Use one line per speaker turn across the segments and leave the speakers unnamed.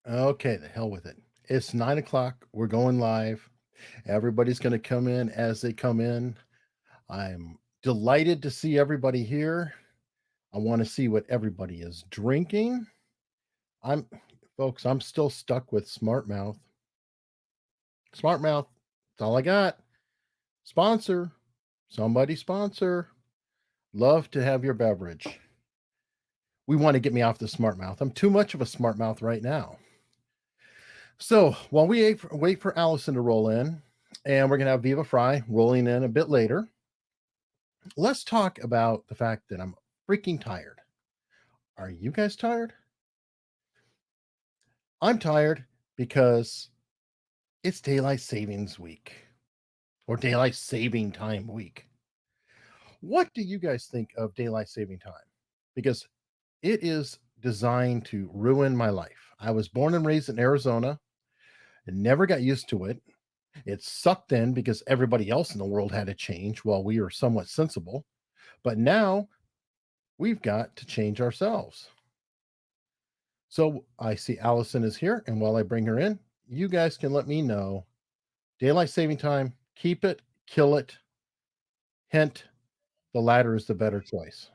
Okay, the hell with it. It's 9 o'clock. We're going live. Everybody's going to come in as they come in. I'm delighted to see everybody here. I want to see what everybody is drinking. I'm, folks, I'm still stuck with Smart Mouth. Smart Mouth, that's all I got. Sponsor, somebody sponsor. Love to have your beverage. We want to get me off the Smart Mouth. I'm too much of a Smart Mouth right now. So while we wait for Alison to roll in, and we're going to have Viva Frei rolling in a bit later, let's talk about the fact that I'm freaking tired. Are you guys tired? I'm tired because it's daylight savings week or daylight saving time week. What do you guys think of daylight saving time? Because it is designed to ruin my life. I was born and raised in Arizona and never got used to it. It sucked in because everybody else in the world had to change while we were somewhat sensible. But now we've got to change ourselves. So I see Alison is here. And while I bring her in, you guys can let me know. Daylight saving time, keep it, kill it. Hint, the latter is the better choice.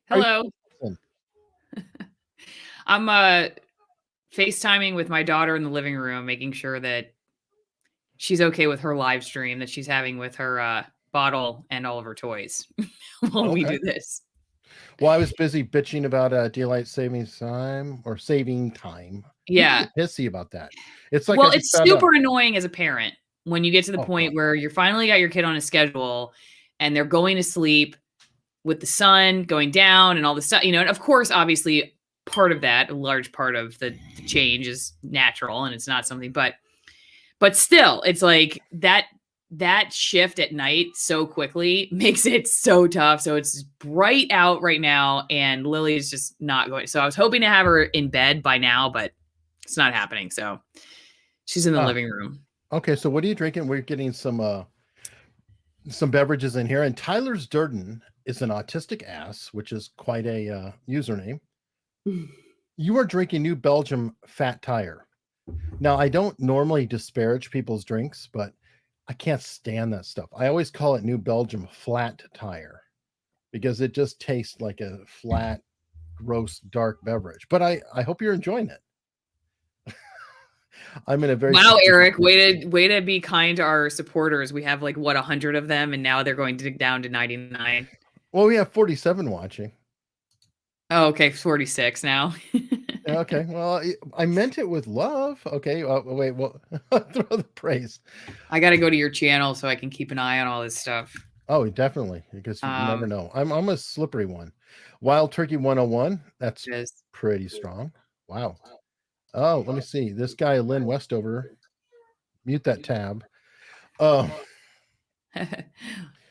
Hello. I'm FaceTiming with my daughter in the living room, making sure that she's okay with her live stream that she's having with her bottle and all of her toys while we do this.
Well, I was busy bitching about daylight saving time or saving time.
Yeah.
Pissy about that. It's like,
well, it's super annoying as a parent when you get to the point where you're finally got your kid on a schedule and they're going to sleep with the sun going down and all this stuff, and of course, obviously part of that, a large part of the change is natural and it's not something, but still it's like that shift at night so quickly makes it so tough. So it's bright out right now and Lily's just not going. So I was hoping to have her in bed by now, but it's not happening. So she's in the living room.
Okay. So what are you drinking? We're getting some beverages in here, and Tyler's Durden is an autistic ass, which is quite a username. You are drinking New Belgium Fat Tire. Now, I don't normally disparage people's drinks, but I can't stand that stuff. I always call it New Belgium Flat Tire because it just tastes like a flat, gross, dark beverage. But I hope you're enjoying it. I'm in a very
Eric, way to be kind to our supporters. We have 100 of them, and now they're going down to 99.
Well, we have 47 watching.
Oh, okay, 46 now.
Okay, well, I meant it with love. Okay, wait, well, throw the praise.
I got to go to your channel so I can keep an eye on all this stuff.
Oh, definitely, because you never know. I'm a slippery one. Wild Turkey 101. That's pretty strong. Wow. Oh, let me see. This guy, Lynn Westover. Mute that tab. Oh.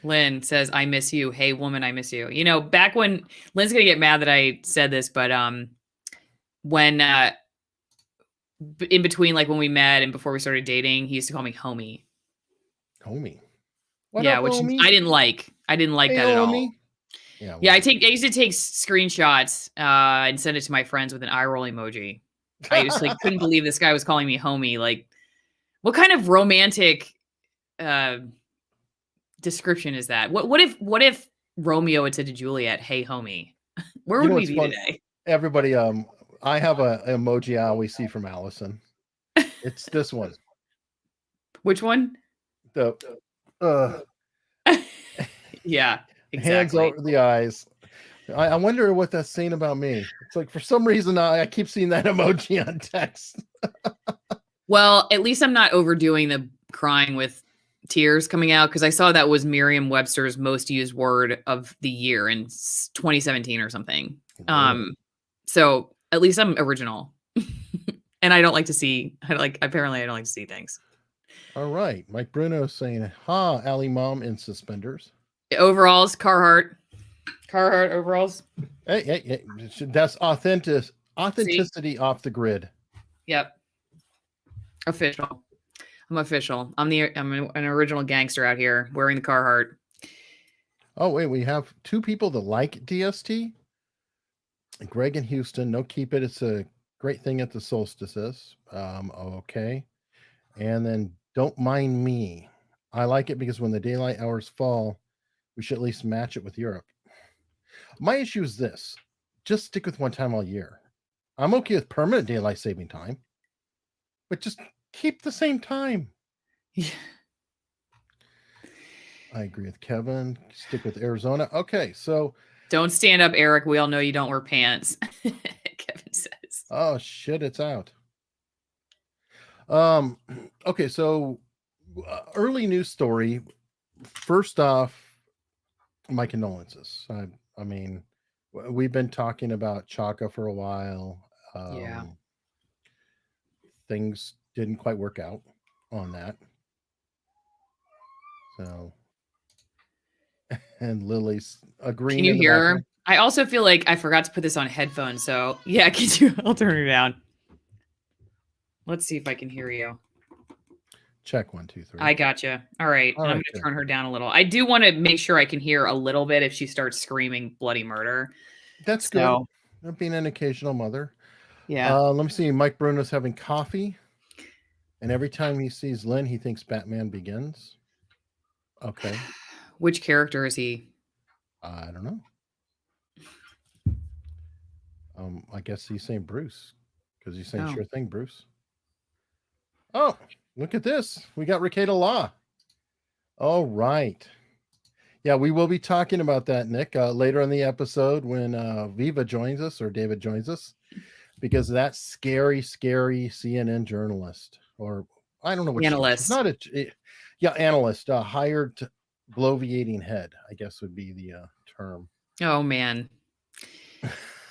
Lynn says, I miss you. Hey, woman, I miss you. Back when Lynn's going to get mad that I said this, but when in between, when we met and before we started dating, he used to call me homie.
Homie.
What up, which homie? I didn't like. I didn't like that at all. Yeah, well. I used to take screenshots and send it to my friends with an eye roll emoji. I just couldn't believe this guy was calling me homie. What kind of romantic description is that? What if Romeo had said to Juliet, "Hey, homie," where would we be today?
Everybody, I have an emoji I always see from Alison. It's this one.
Which one?
The
yeah, exactly.
Hands over the eyes. I wonder what that's saying about me. It's for some reason I keep seeing that emoji on text.
Well, at least I'm not overdoing the crying with tears coming out, because I saw that was Merriam-Webster's most used word of the year in 2017 or something. So at least I'm original. And I don't like to see, apparently I don't like to see things.
All right. Mike Bruno saying, ha, Allie Mom in suspenders.
Overalls, Carhartt overalls.
Hey, that's authenticity off the grid.
Yep. Official. I'm official. I'm an original gangster out here wearing the Carhartt.
Oh, wait, we have two people that like DST. Greg in Houston, no, keep it. It's a great thing at the solstices. Okay. And then don't mind me. I like it because when the daylight hours fall, we should at least match it with Europe. My issue is this. Just stick with one time all year. I'm okay with permanent daylight saving time, but just keep the same time.
Yeah.
I agree with Kevin. Stick with Arizona. Okay, so
don't stand up, Eric. We all know you don't wear pants. Kevin says.
Oh shit, it's out. Okay, so early news story. First off, my condolences. I mean, we've been talking about Chaka for a while.
Yeah.
Things didn't quite work out on that. So, and Lily's agreeing.
Can you hear her? I also feel like I forgot to put this on headphones. So yeah, I'll turn it down. Let's see if I can hear you.
Check 1, 2, 3.
I gotcha. All right. I'm going to turn her down a little. I do want to make sure I can hear a little bit if she starts screaming bloody murder.
That's good. Being an occasional mother.
Yeah.
Let me see. Mike Bruno's having coffee. And every time he sees Lynn, he thinks Batman Begins. Okay.
Which character is he?
I don't know. I guess he's saying Bruce. Because he's saying sure thing, Bruce. Oh, look at this. We got Ricada Law. All right. Yeah, we will be talking about that, Nick, later in the episode when Viva joins us or David joins us, because that scary CNN journalist, or I don't know what
analyst.
Not analyst, hired bloviating head, I guess would be the term.
Oh man.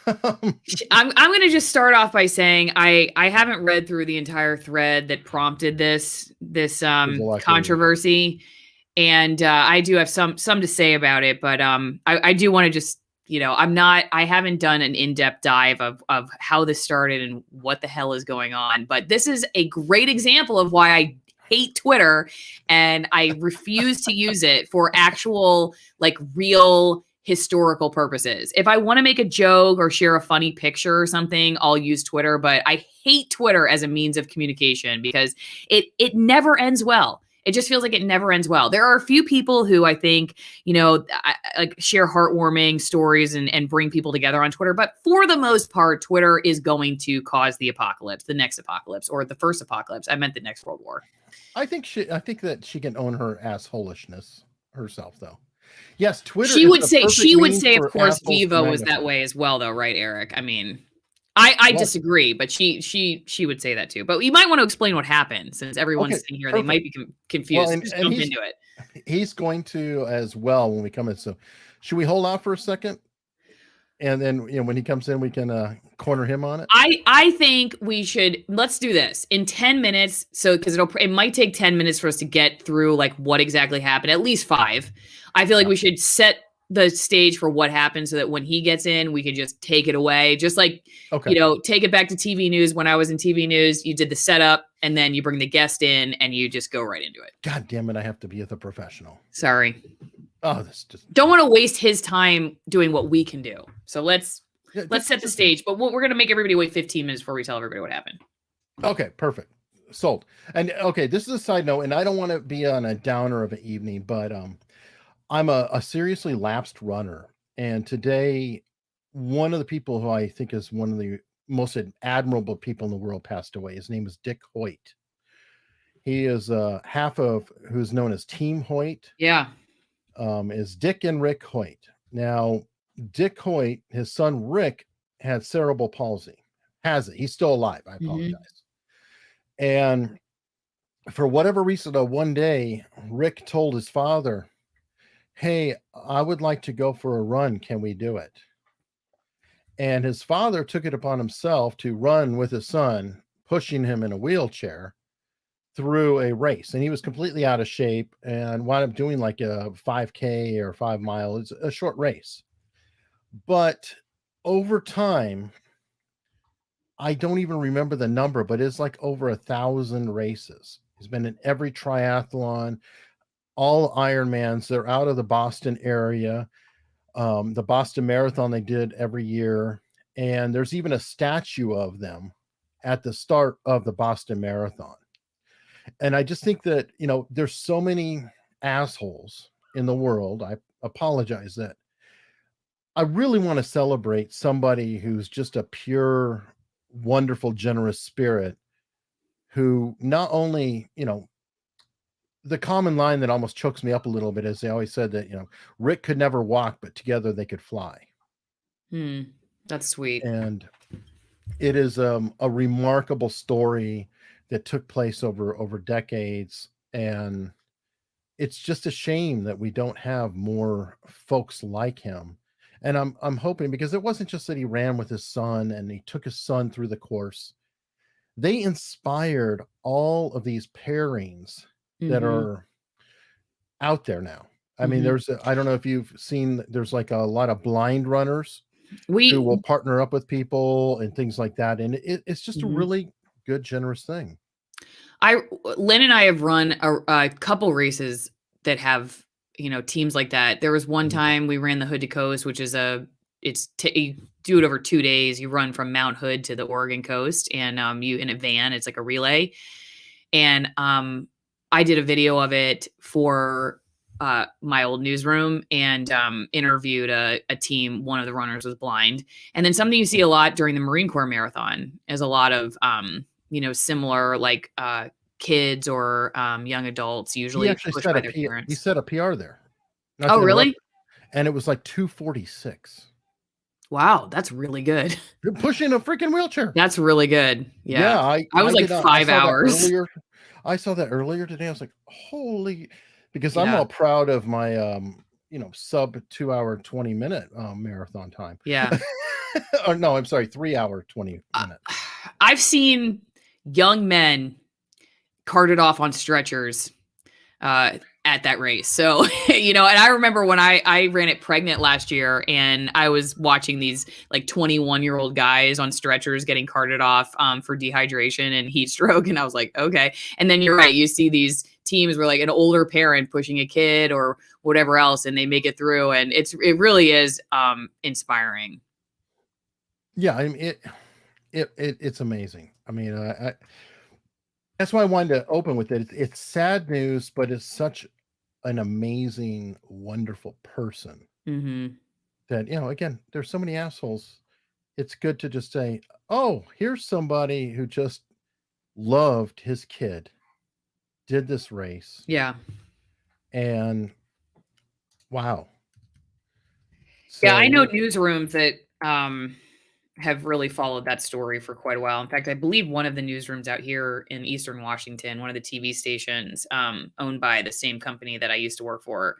I'm going to just start off by saying I haven't read through the entire thread that prompted this controversy, and I do have some to say about it, but I do want to just, I haven't done an in-depth dive of how this started and what the hell is going on, but this is a great example of why I hate Twitter and I refuse to use it for actual, like, real historical purposes. If I want to make a joke or share a funny picture or something, I'll use Twitter, but I hate Twitter as a means of communication because it never ends well. It just feels like it never ends well. There are a few people who I think, like share heartwarming stories and bring people together on Twitter. But for the most part, Twitter is going to cause the apocalypse, the next apocalypse, or the first apocalypse. I meant the next World War.
I think that she can own her assholishness herself, though. Yes, Twitter.
She would say, of course, Viva was that way as well, though, right, Eric? I mean, I disagree, but she would say that too. But you might want to explain what happened, since everyone's sitting here. Perfect. They might be confused. Well, just jump into it.
He's going to as well when we come in. So, should we hold off for a second? And then, when he comes in, we can corner him on it.
I think we should. Let's do this in 10 minutes. So, because it might take 10 minutes for us to get through like what exactly happened. At least 5. I feel like we should set the stage for what happened so that when he gets in, we can just take it away. Just like, take it back to TV news. When I was in TV news, you did the setup and then you bring the guest in and you just go right into it.
God damn it. I have to be the professional.
Sorry.
Oh, this just
don't want to waste his time doing what we can do. So let's set the stage, but we're going to make everybody wait 15 minutes before we tell everybody what happened.
Okay, perfect. Sold. And okay, this is a side note, and I don't want to be on a downer of an evening, but I'm a seriously lapsed runner. And today, one of the people who I think is one of the most admirable people in the world passed away. His name is Dick Hoyt. He is half of who's known as Team Hoyt.
Yeah.
Is Dick and Rick Hoyt. Now, Dick Hoyt, his son Rick, had cerebral palsy. Has it? He's still alive. I apologize. And for whatever reason, one day, Rick told his father, "Hey, I would like to go for a run. Can we do it?" And his father took it upon himself to run with his son, pushing him in a wheelchair through a race. And he was completely out of shape and wound up doing like a 5K or 5 mile. It's a short race. But over time, I don't even remember the number, but it's like over 1,000 races. He's been in every triathlon, all Ironmans. They're out of the Boston area. The Boston Marathon they did every year. And there's even a statue of them at the start of the Boston Marathon. And I just think that, there's so many assholes in the world. I apologize that I really want to celebrate somebody who's just a pure, wonderful, generous spirit who not only, the common line that almost chokes me up a little bit is they always said that, Rick could never walk, but together they could fly.
That's sweet.
And it is a remarkable story that took place over decades. And it's just a shame that we don't have more folks like him. And I'm hoping, because it wasn't just that he ran with his son and he took his son through the course. They inspired all of these pairings that are out there now. I mean, I don't know if you've seen, there's like a lot of blind runners who will partner up with people and things like that. And it's just a really good, generous thing.
Lynn and I have run a couple races that have, teams like that. There was one time we ran the Hood to Coast, which is you do it over 2 days. You run from Mount Hood to the Oregon coast, and you in a van. It's like a relay. And I did a video of it for my old newsroom, and interviewed a team. One of the runners was blind. And then something you see a lot during the Marine Corps Marathon is a lot of similar, like kids or young adults, usually pushed by their parents.
He set a PR there.
Oh, really?
And it was like 2:46.
Wow, that's really good.
You're pushing a freaking wheelchair.
That's really good. Yeah. I was like 5 hours.
I saw that earlier today. I was like, holy, because I'm all proud of my sub 2 hour 20-minute marathon time.
Yeah.
Or no, I'm sorry, 3 hour 20 minutes.
I've seen young men carted off on stretchers at that race. So, and I remember when I ran it pregnant last year, and I was watching these like 21-year-old guys on stretchers getting carted off for dehydration and heat stroke. And I was like, okay. And then you're right. You see these teams where like an older parent pushing a kid or whatever else, and they make it through. And it really is inspiring.
Yeah. I mean, it's amazing. I mean, that's why I wanted to open with it. It's sad news, but it's such an amazing, wonderful person that, again, there's so many assholes. It's good to just say, oh, here's somebody who just loved his kid, did this race.
Yeah.
And wow. So,
yeah, I know newsrooms that have really followed that story for quite a while. In fact, I believe one of the newsrooms out here in Eastern Washington, one of the TV stations owned by the same company that I used to work for,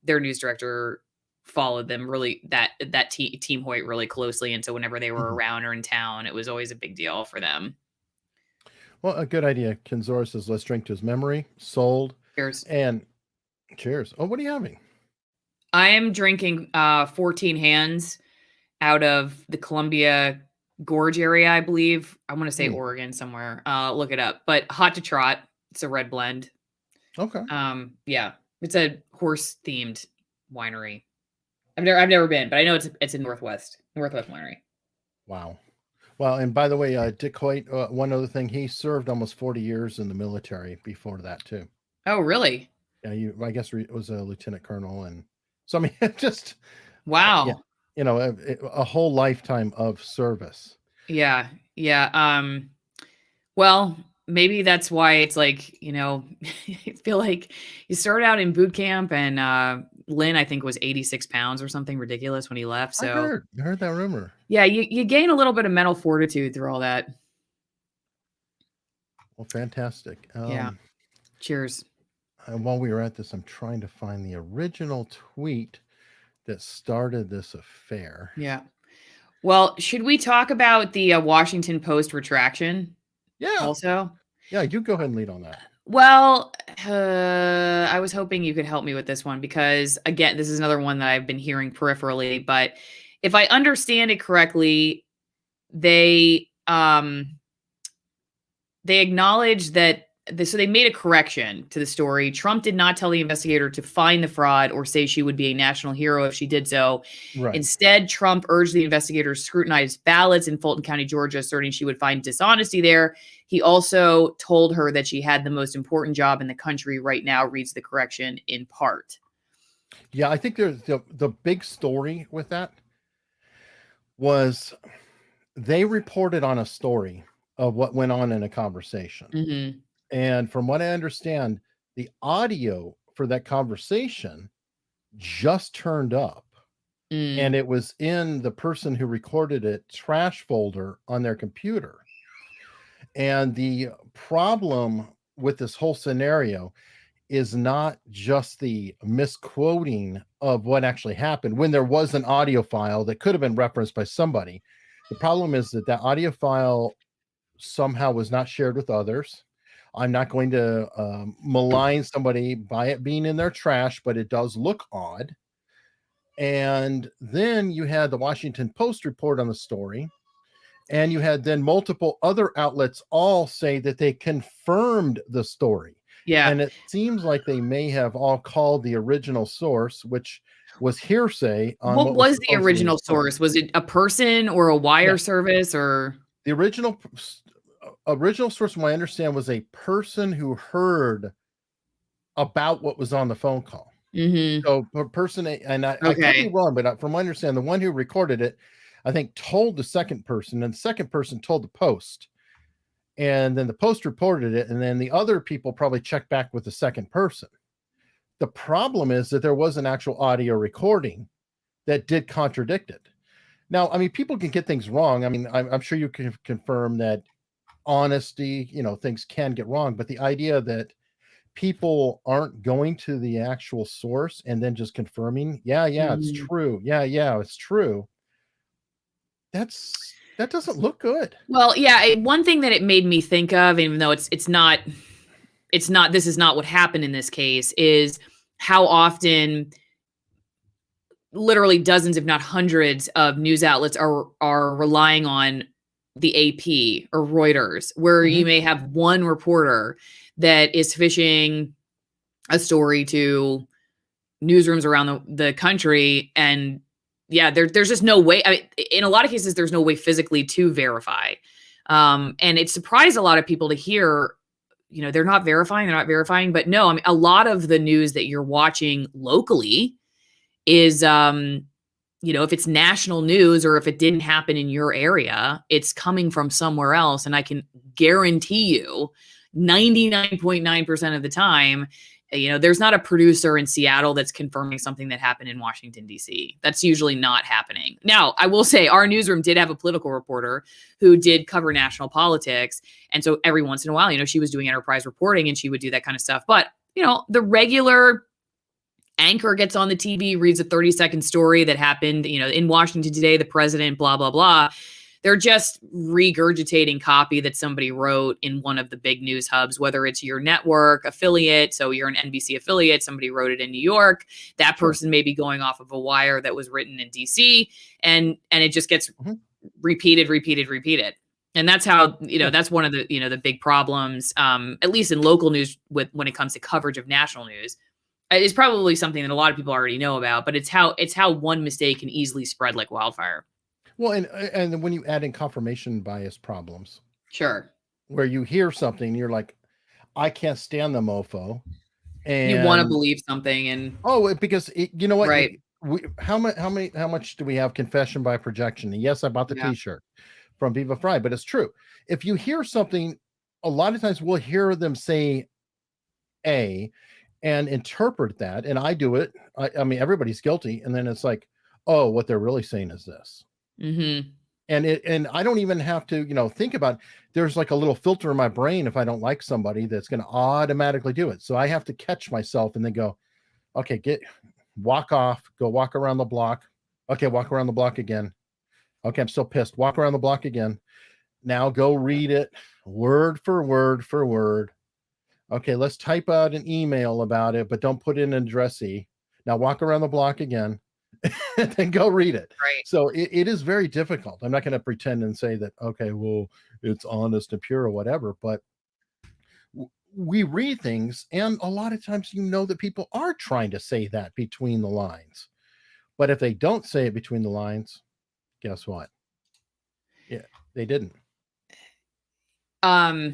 their news director followed them that team Hoyt really closely. And so whenever they were around or in town, it was always a big deal for them.
Well, a good idea. Kenzora says, let's drink to his memory. Sold.
Cheers.
And cheers. Oh, what are you having?
I am drinking 14 Hands out of the Columbia Gorge area, I believe. I want to say Oregon somewhere. Look it up. But Hot to Trot. It's a red blend.
Okay.
Yeah, it's a horse themed winery. I've never been, but I know it's in Northwest Winery.
Wow. Well, and by the way, Dick Hoyt, one other thing, he served almost 40 years in the military before that too.
Oh, really?
Yeah, I guess it was a lieutenant colonel, and so I mean, just
wow.
Yeah, a whole lifetime of service.
Yeah. Well, maybe that's why it's like, I feel like you start out in boot camp, and Lynn, I think, was 86 pounds or something ridiculous when he left. So
I heard that rumor.
Yeah, you gain a little bit of mental fortitude through all that.
Well, fantastic.
Yeah. Cheers.
And while we were at this, I'm trying to find the original tweet that started this affair.
Yeah. Well, should we talk about the Washington Post retraction?
Yeah.
Also?
Yeah, you go ahead and lead on that.
Well, I was hoping you could help me with this one because, again, this is another one that I've been hearing peripherally. But if I understand it correctly, they acknowledge that so they made a correction to the story. Trump did not tell the investigator to find the fraud or say she would be a national hero if she did so.
Right.
Instead, Trump urged the investigators to scrutinize ballots in Fulton County, Georgia, asserting she would find dishonesty there. He also told her that she had the most important job in the country right now, reads the correction in part.
Yeah, I think there's the big story with that was they reported on a story of what went on in a conversation.
Mm-hmm.
And from what I understand, the audio for that conversation just turned up. And it was in the person who recorded it trash folder on their computer. And the problem with this whole scenario is not just the misquoting of what actually happened when there was an audio file that could have been referenced by somebody. The problem is that audio file somehow was not shared with others. I'm not going to malign somebody by it being in their trash, but it does look odd. And then you had the Washington Post report on the story. And you had then multiple other outlets all say that they confirmed the story.
Yeah.
And it seems like they may have all called the original source, which was hearsay. On
what was the original source? Was it a person or a wire service or?
The original source, from what I understand, was a person who heard about what was on the phone call.
Mm-hmm.
So a person, and I could be wrong, but from what I understand, the one who recorded it, I think, told the second person, and the second person told the Post. And then the Post reported it, and then the other people probably checked back with the second person. The problem is that there was an actual audio recording that did contradict it. Now, I mean, people can get things wrong. I mean, I'm sure you can confirm that honesty, things can get wrong, but the idea that people aren't going to the actual source and then just confirming, it's true. It's true. That doesn't look good.
Well, yeah, one thing that it made me think of, even though this is not what happened in this case, is how often literally dozens, if not hundreds, of news outlets are relying on the AP or Reuters, where you may have one reporter that is fishing a story to newsrooms around the country. And there's just no way. I mean, in a lot of cases, there's no way physically to verify. And it surprised a lot of people to hear, they're not verifying. But no, I mean, a lot of the news that you're watching locally is, if it's national news or if it didn't happen in your area, it's coming from somewhere else. And I can guarantee you 99.9% of the time, there's not a producer in Seattle that's confirming something that happened in Washington, D.C. That's usually not happening. Now, I will say our newsroom did have a political reporter who did cover national politics. And so every once in a while, she was doing enterprise reporting and she would do that kind of stuff. But, the regular anchor gets on the TV, reads a 30-second story that happened, in Washington today, the president, blah, blah, blah. They're just regurgitating copy that somebody wrote in one of the big news hubs, whether it's your network affiliate. So you're an NBC affiliate, somebody wrote it in New York. That person may be going off of a wire that was written in DC, and it just gets repeated. And that's how, that's one of the, the big problems, at least in local news when it comes to coverage of national news. It's probably something that a lot of people already know about, but it's how one mistake can easily spread like wildfire.
Well, and when you add in confirmation bias problems,
sure,
where you hear something, you're like, I can't stand the mofo, and
you want to believe something, and
because you know what,
right?
How much do we have confession by projection? And yes, I bought the T-shirt from Viva Frei, but it's true. If you hear something, a lot of times we'll hear them say A and interpret that, and I do it. I mean, everybody's guilty, and then it's like, oh, what they're really saying is this.
Mm-hmm.
And I don't even have to, think about it. There's like a little filter in my brain if I don't like somebody that's going to automatically do it. So I have to catch myself and then go, okay, walk off, go walk around the block. Okay, walk around the block again. Okay, I'm still pissed. Walk around the block again. Now go read it word for word for word. Okay, let's type out an email about it, but don't put in an addressee. Now walk around the block again. And then go read it.
Right.
So it is very difficult. I'm not going to pretend and say that, okay, well, it's honest and pure or whatever, but we read things, and a lot of times that people are trying to say that between the lines. But if they don't say it between the lines, guess what? Yeah, they didn't.
I'll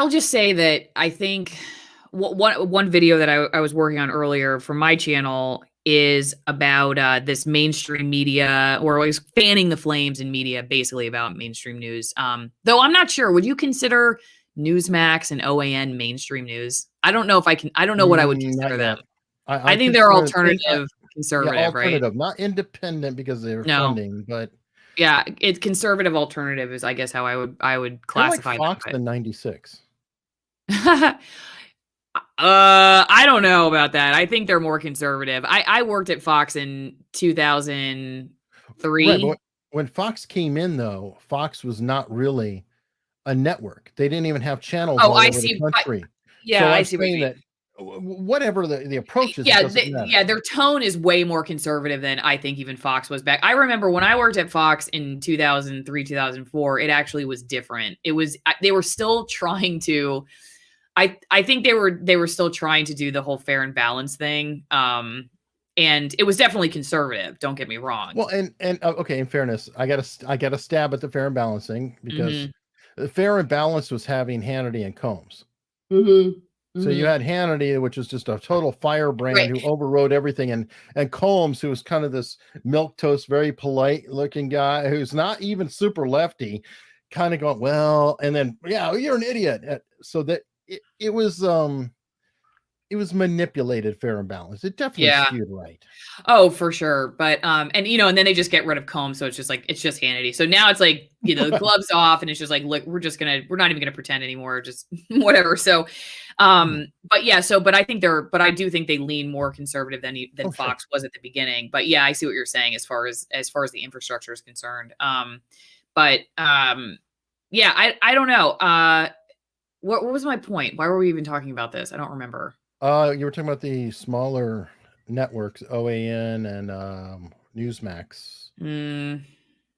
just say that I think one video that I was working on earlier for my channel is about this mainstream media, or always fanning the flames in media, basically about mainstream news. Though I'm not sure, would you consider Newsmax and OAN mainstream news? I don't know if I can. I don't know what I would consider them. I think they're alternative, conservative,
alternative,
right?
Not independent because they're funding, but
yeah, it's conservative alternative is, I guess, how I would classify
like Fox in '96.
I don't know about that. I think they're more conservative. I worked at Fox in 2003.
Right, but when Fox came in, though, Fox was not really a network. They didn't even have channels all over the country.
I see what you mean.
Whatever the approach is, it doesn't matter.
Their tone is way more conservative than I think even Fox was back. I remember when I worked at Fox in 2003, 2004, it actually was different. They were still trying to, I think they were still trying to do the whole fair and balanced thing. And it was definitely conservative. Don't get me wrong.
Well, and okay, in fairness, I got to stab at the fair and balancing, because the fair and balanced was having Hannity and Combs. So you had Hannity, which is just a total firebrand who overrode everything, and Combs, who was kind of this milquetoast, very polite looking guy who's not even super lefty, kind of going, well, and then, yeah, you're an idiot. So that it was manipulated, fair and balanced. It definitely skewed right.
Oh, for sure. But and then they just get rid of Combs, so it's just Hannity. So now it's like, the gloves off, and it's just like, look, we're not even gonna pretend anymore, just whatever. So but I do think they lean more conservative than Fox was at the beginning. But yeah, I see what you're saying as far as the infrastructure is concerned. I don't know. What was my point? Why were we even talking about this? I don't remember.
You were talking about the smaller networks, OAN and Newsmax.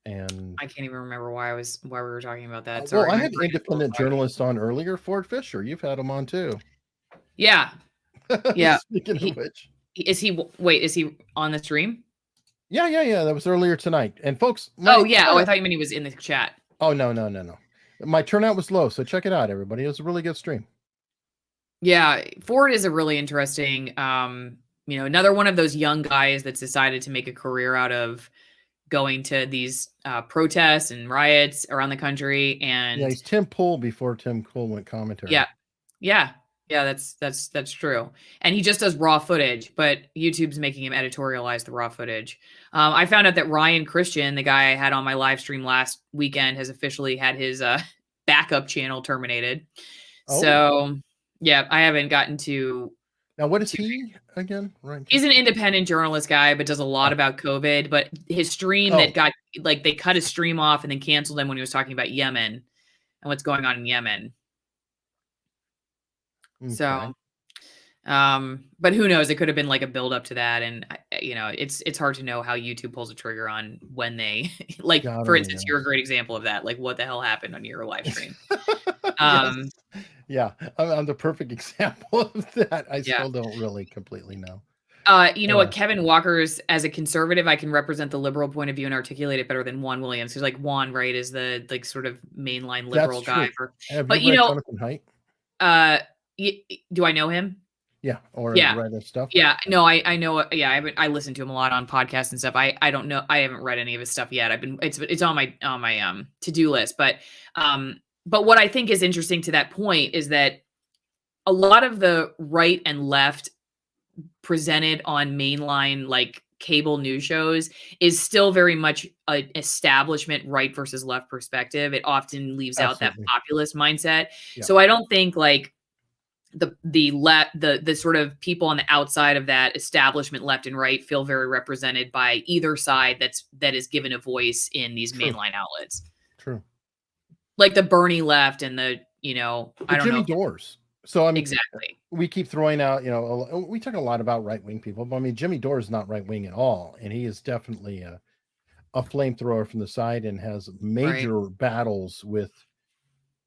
And
I can't even remember why we were talking about that.
Sorry, I had independent journalists on earlier. Ford Fisher, you've had him on too.
Yeah. Yeah.
Speaking of which,
is he on the stream?
Yeah. That was earlier tonight. And folks,
I thought you meant he was in the chat.
Oh, no. My turnout was low, so check it out, everybody. It was a really good stream.
Yeah, Ford is a really interesting, another one of those young guys that's decided to make a career out of going to these protests and riots around the country. And
yeah, he's Tim Pool before Tim Pool went commentary.
Yeah, that's true. And he just does raw footage, but YouTube's making him editorialize the raw footage. I found out that Ryan Christian, the guy I had on my live stream last weekend, has officially had his backup channel terminated. So yeah, I haven't gotten to.
Now, what is he again? Right.
He's an independent journalist guy, but does a lot about COVID. But his stream that got they cut his stream off and then canceled him when he was talking about Yemen and what's going on in Yemen. Okay. So, but who knows? It could have been like a build up to that, and it's hard to know how YouTube pulls a trigger on when they for instance, you're a great example of that. Like, what the hell happened on your live stream?
Yeah, I'm the perfect example of that. I still don't really completely know.
What? Kevin Walker's, as a conservative, I can represent the liberal point of view and articulate it better than Juan Williams. Who's like Juan, right, is the sort of mainline liberal guy.
But Jonathan Haidt?
Do I know him?
Yeah, or read his stuff.
Yeah, no, I know. Yeah, I listen to him a lot on podcasts and stuff. I don't know. I haven't read any of his stuff yet. It's on my to-do list, but what I think is interesting to that point is that a lot of the right and left presented on mainline cable news shows is still very much an establishment right versus left perspective. It often leaves out that populist mindset. Yeah. So I don't think the sort of people on the outside of that establishment, left and right, feel very represented by either side that is given a voice in these mainline outlets.
True.
Like the Bernie left and the
Jimmy Dores. So I mean,
exactly.
We keep throwing out, we talk a lot about right-wing people, but I mean, Jimmy Dore is not right-wing at all. And he is definitely a flamethrower from the side and has major battles with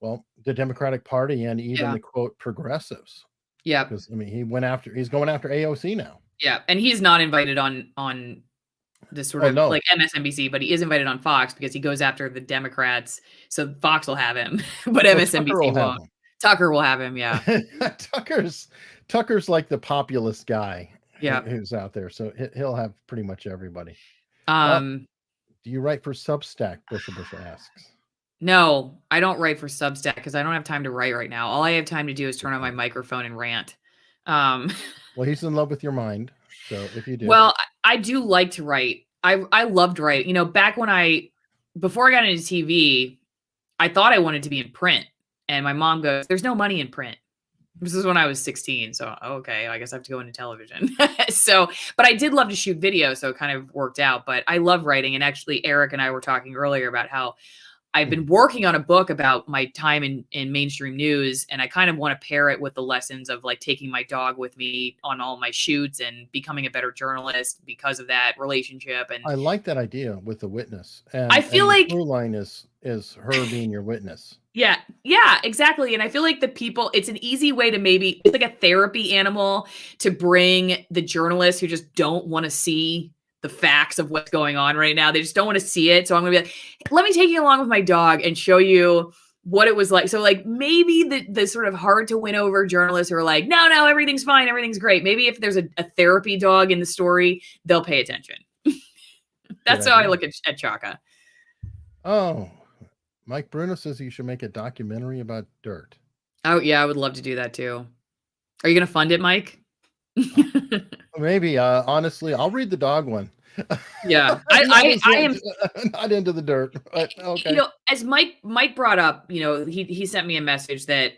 Well, the Democratic Party and even the quote progressives.
Yeah.
Because I mean, he's going after AOC now.
Yeah, and he's not invited on this sort of like MSNBC, but he is invited on Fox because he goes after the Democrats. So Fox will have him, but MSNBC won't. Tucker will have him. Yeah.
Tucker's like the populist guy.
Yeah.
Who's out there. So he'll have pretty much everybody.
Do
you write for Substack? Bush asks.
No, I don't write for Substack because I don't have time to write right now. All I have time to do is turn on my microphone and rant.
Well, he's in love with your mind. So if you do.
Well, I do like to write. I loved writing. You know, back when before I got into TV, I thought I wanted to be in print. And my mom goes, "There's no money in print." This is when I was 16. So, okay, I guess I have to go into television. But I did love to shoot video. So it kind of worked out. But I love writing. And actually, Eric and I were talking earlier about how I've been working on a book about my time in mainstream news, and I kind of want to pair it with the lessons of like taking my dog with me on all my shoots and becoming a better journalist because of that relationship. And
I like that idea with the witness. And
I feel like
the through line is her being your witness.
Yeah, exactly. And I feel like it's an easy way to it's like a therapy animal to bring the journalists who just don't want to see the facts of what's going on right now. They just don't want to see it. So I'm going to be like, let me take you along with my dog and show you what it was like. So like maybe the sort of hard to win over journalists who are like, no, everything's fine. Everything's great. Maybe if there's a therapy dog in the story, they'll pay attention. That's how I look at Chaka.
Oh, Mike Bruno says you should make a documentary about dirt.
Oh yeah, I would love to do that too. Are you going to fund it, Mike?
Maybe. Honestly, I'll read the dog one.
Yeah, I am
not into the dirt. But okay.
You know, as Mike brought up, you know, he sent me a message that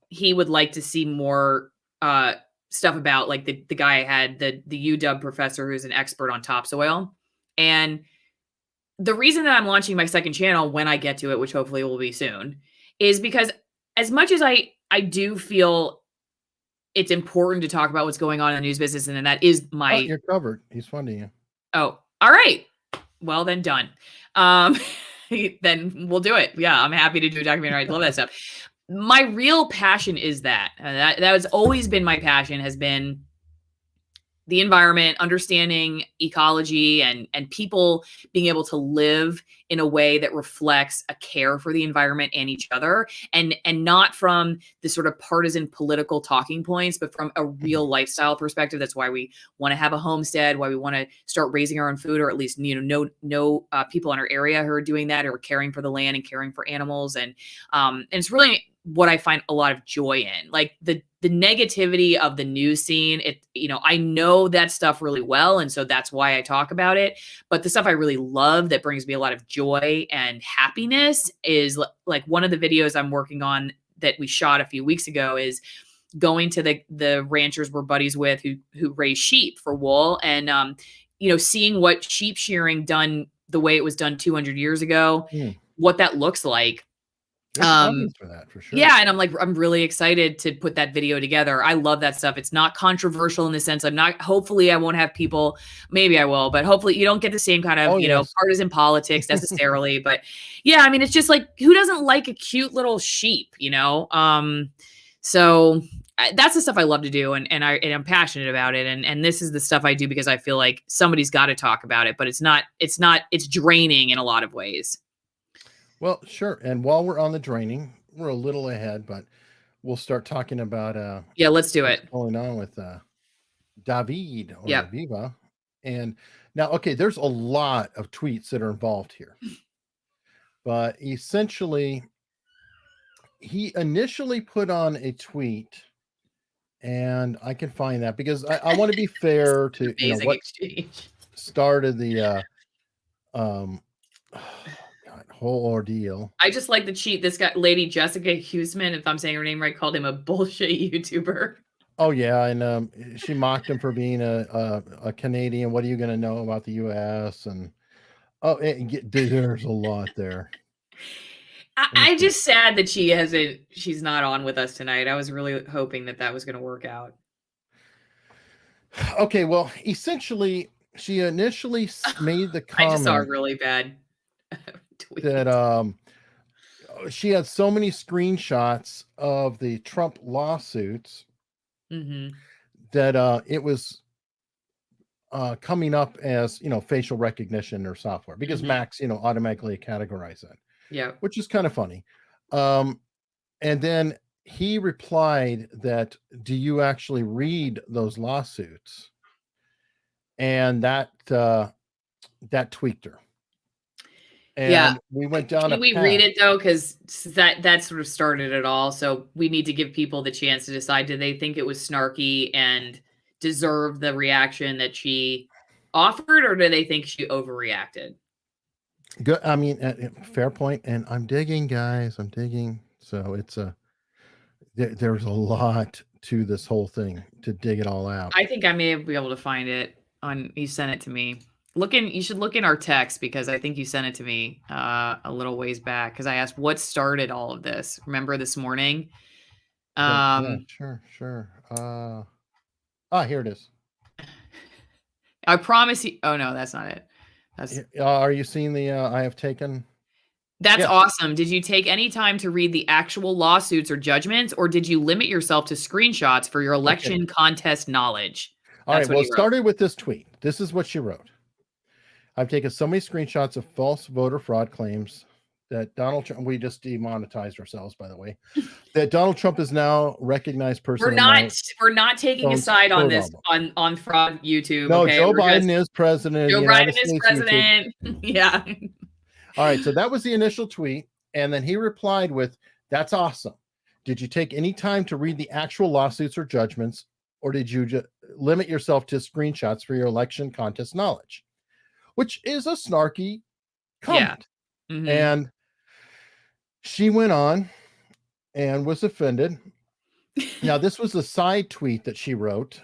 he would like to see more stuff about like the guy I had, the UW professor who's an expert on topsoil. And the reason that I'm launching my second channel when I get to it, which hopefully will be soon, is because as much as I do feel it's important to talk about what's going on in the news business, and then that is my.
Oh, you're covered. He's funding you.
Oh, all right. Well, then done. Then we'll do it. Yeah, I'm happy to do a documentary. I love that stuff. My real passion is that has always been my passion, has been the environment, understanding ecology, and people being able to live in a way that reflects a care for the environment and each other, and not from the sort of partisan political talking points, but from a real lifestyle perspective. That's why we want to have a homestead, why we want to start raising our own food, or at least, you know people in our area who are doing that, or caring for the land and caring for animals. And it's really what I find a lot of joy in, like the negativity of the news scene. I know that stuff really well. And so that's why I talk about it. But the stuff I really love that brings me a lot of joy and happiness is like one of the videos I'm working on that we shot a few weeks ago is going to the ranchers we're buddies with who raise sheep for wool, and, seeing what sheep shearing done the way it was done 200 years ago, what that looks like.
For that, for sure.
Yeah, and I'm really excited to put that video together. I love that stuff. It's not controversial in the sense hopefully I won't have people, maybe I will, but hopefully you don't get the same kind of, partisan politics necessarily. But yeah, I mean, it's just like, who doesn't like a cute little sheep, So that's the stuff I love to do, and I'm passionate about it. And this is the stuff I do because I feel like somebody's got to talk about it, but it's draining in a lot of ways.
Well, sure. And while we're on the draining, we're a little ahead, but we'll start talking about
let's do it.
Going on with David or Viva. And now, okay, there's a lot of tweets that are involved here. But essentially, he initially put on a tweet, and I can find that because I want to be fair to what started the whole ordeal.
I just like the cheat. This guy, lady Jessica Huseman, if I'm saying her name right, called him a bullshit YouTuber.
Oh yeah, and she mocked him for being a Canadian. What are you going to know about the U.S.? And there's a lot there.
I'm just sad that she's not on with us tonight. I was really hoping that was going to work out.
Okay, well, essentially, she initially made the comment.
I just saw a really bad tweet.
That she had so many screenshots of the Trump lawsuits that it was coming up as, facial recognition or software, because Macs, automatically categorize it.
Yeah.
Which is kind of funny. And then he replied that, do you actually read those lawsuits? And that tweaked her. And we went down
Can we read it though? Because that sort of started it all. So we need to give people the chance to decide, do they think it was snarky and deserve the reaction that she offered, or do they think she overreacted?
Good. I mean, fair point. And I'm digging, guys. I'm digging. So it's there's a lot to this whole thing to dig it all out.
I think I may be able to find it on. You sent it to me. You should look in our text, because I think you sent it to me a little ways back, because I asked what started all of this. Remember this morning?
Yeah, sure. Here it is.
I promise you. Oh no, that's not it.
Are you seeing the I have taken?
That's awesome. Did you take any time to read the actual lawsuits or judgments, or did you limit yourself to screenshots for your election contest knowledge?
All right. Well, it started with this tweet. This is what she wrote. I've taken so many screenshots of false voter fraud claims that Donald Trump, we just demonetized ourselves, by the way, that Donald Trump is now recognized person.
We're not taking a side on this on fraud YouTube.
No, okay? Joe Biden is president.
Joe Biden is president. Yeah.
All right. So that was the initial tweet. And then he replied with, that's awesome. Did you take any time to read the actual lawsuits or judgments, or did you just limit yourself to screenshots for your election contest knowledge? Which is a snarky comment. Yeah. And she went on and was offended. Now, this was a side tweet that she wrote.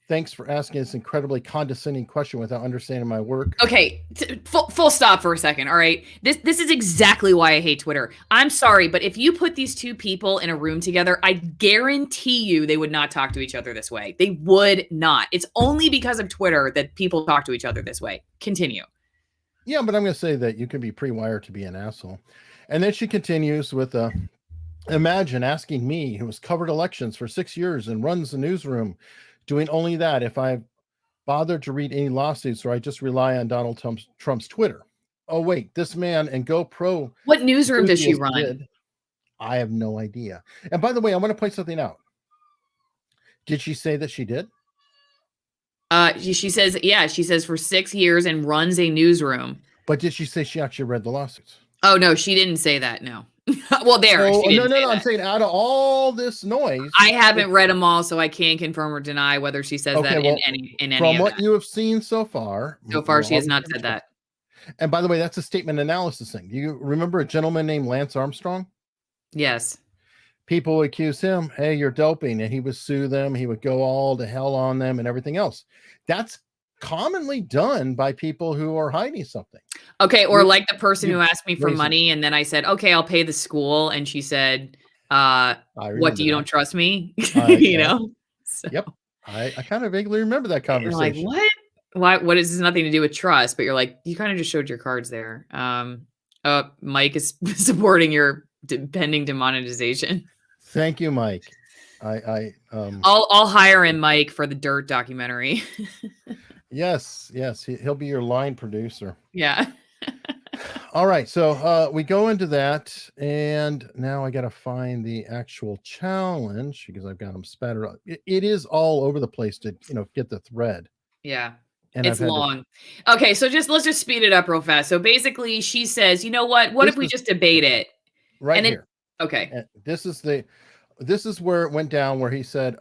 Thanks for asking this incredibly condescending question without understanding my work.
Okay, full stop for a second. All right, this is exactly why I hate Twitter. I'm sorry, but if you put these two people in a room together, I guarantee you they would not talk to each other this way. They would not. It's only because of Twitter that people talk to each other this way. Continue.
Yeah, but I'm going to say that you can be pre-wired to be an asshole. And then she continues with imagine asking me, who has covered elections for 6 years and runs the newsroom, doing only that, if I've bothered to read any lawsuits, or I just rely on Donald Trump's Twitter. Oh, wait, this man and GoPro.
What newsroom does she run?
I have no idea. And by the way, I want to point something out. Did she say that she did?
She says, yeah, she says for 6 years and runs a newsroom.
But did she say she actually read the lawsuits?
Oh, no, she didn't say that. No. Well, no.
I'm saying out of all this noise,
I haven't read them all, so I can't confirm or deny whether she says that in any.
From what you have seen so far,
she has not said that.
And by the way, that's a statement analysis thing. Do you remember a gentleman named Lance Armstrong?
Yes.
People would accuse him, hey, you're doping, and he would sue them. He would go all to hell on them and everything else. That's commonly done by people who are hiding something.
Okay, or like the person who asked me for money, and then I said, okay, I'll pay the school, and she said, what, do you don't trust me? You know? So.
Yep. I kind of vaguely remember that conversation.
You're like, what? What is this nothing to do with trust? But you're like, you kind of just showed your cards there. Mike is supporting your pending demonetization.
Thank you, Mike.
I'll hire him, Mike, for the Dirt documentary.
Yes, he'll be your line producer.
Yeah.
All right, so we go into that, and now I got to find the actual challenge because I've got them spattered out. It is all over the place to get the thread.
Yeah. And it's long. Okay, so let's just speed it up real fast. So basically, she says, you know what? What if we just debate it?
Right here.
Okay.
And this is where it went down, where he said,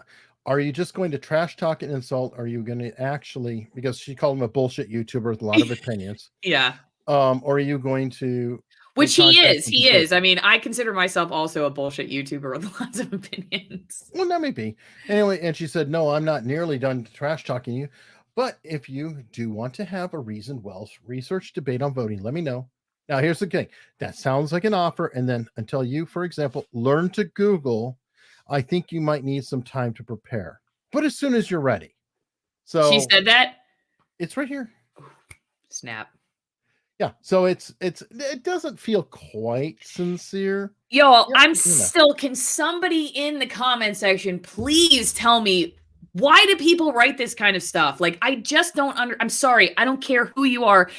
are you just going to trash talk and insult? Are you going to actually, because she called him a bullshit YouTuber with a lot of opinions.
Yeah.
Or are you going to?
Which he is. I mean, I consider myself also a bullshit YouTuber with lots of opinions.
Well, that may be. Anyway, and she said, no, I'm not nearly done trash talking you. But if you do want to have a reasoned, well-researched debate on voting, let me know. Now, here's the thing. That sounds like an offer. And then until you, for example, learn to Google, I think you might need some time to prepare. But as soon as you're ready. So
she said that?
It's right here.
Snap.
Yeah. So it doesn't feel quite sincere.
Yo,
Yeah,
I'm
you know.
still, can somebody in the comment section please tell me, why do people write this kind of stuff? Like, I just don't I'm sorry. I don't care who you are.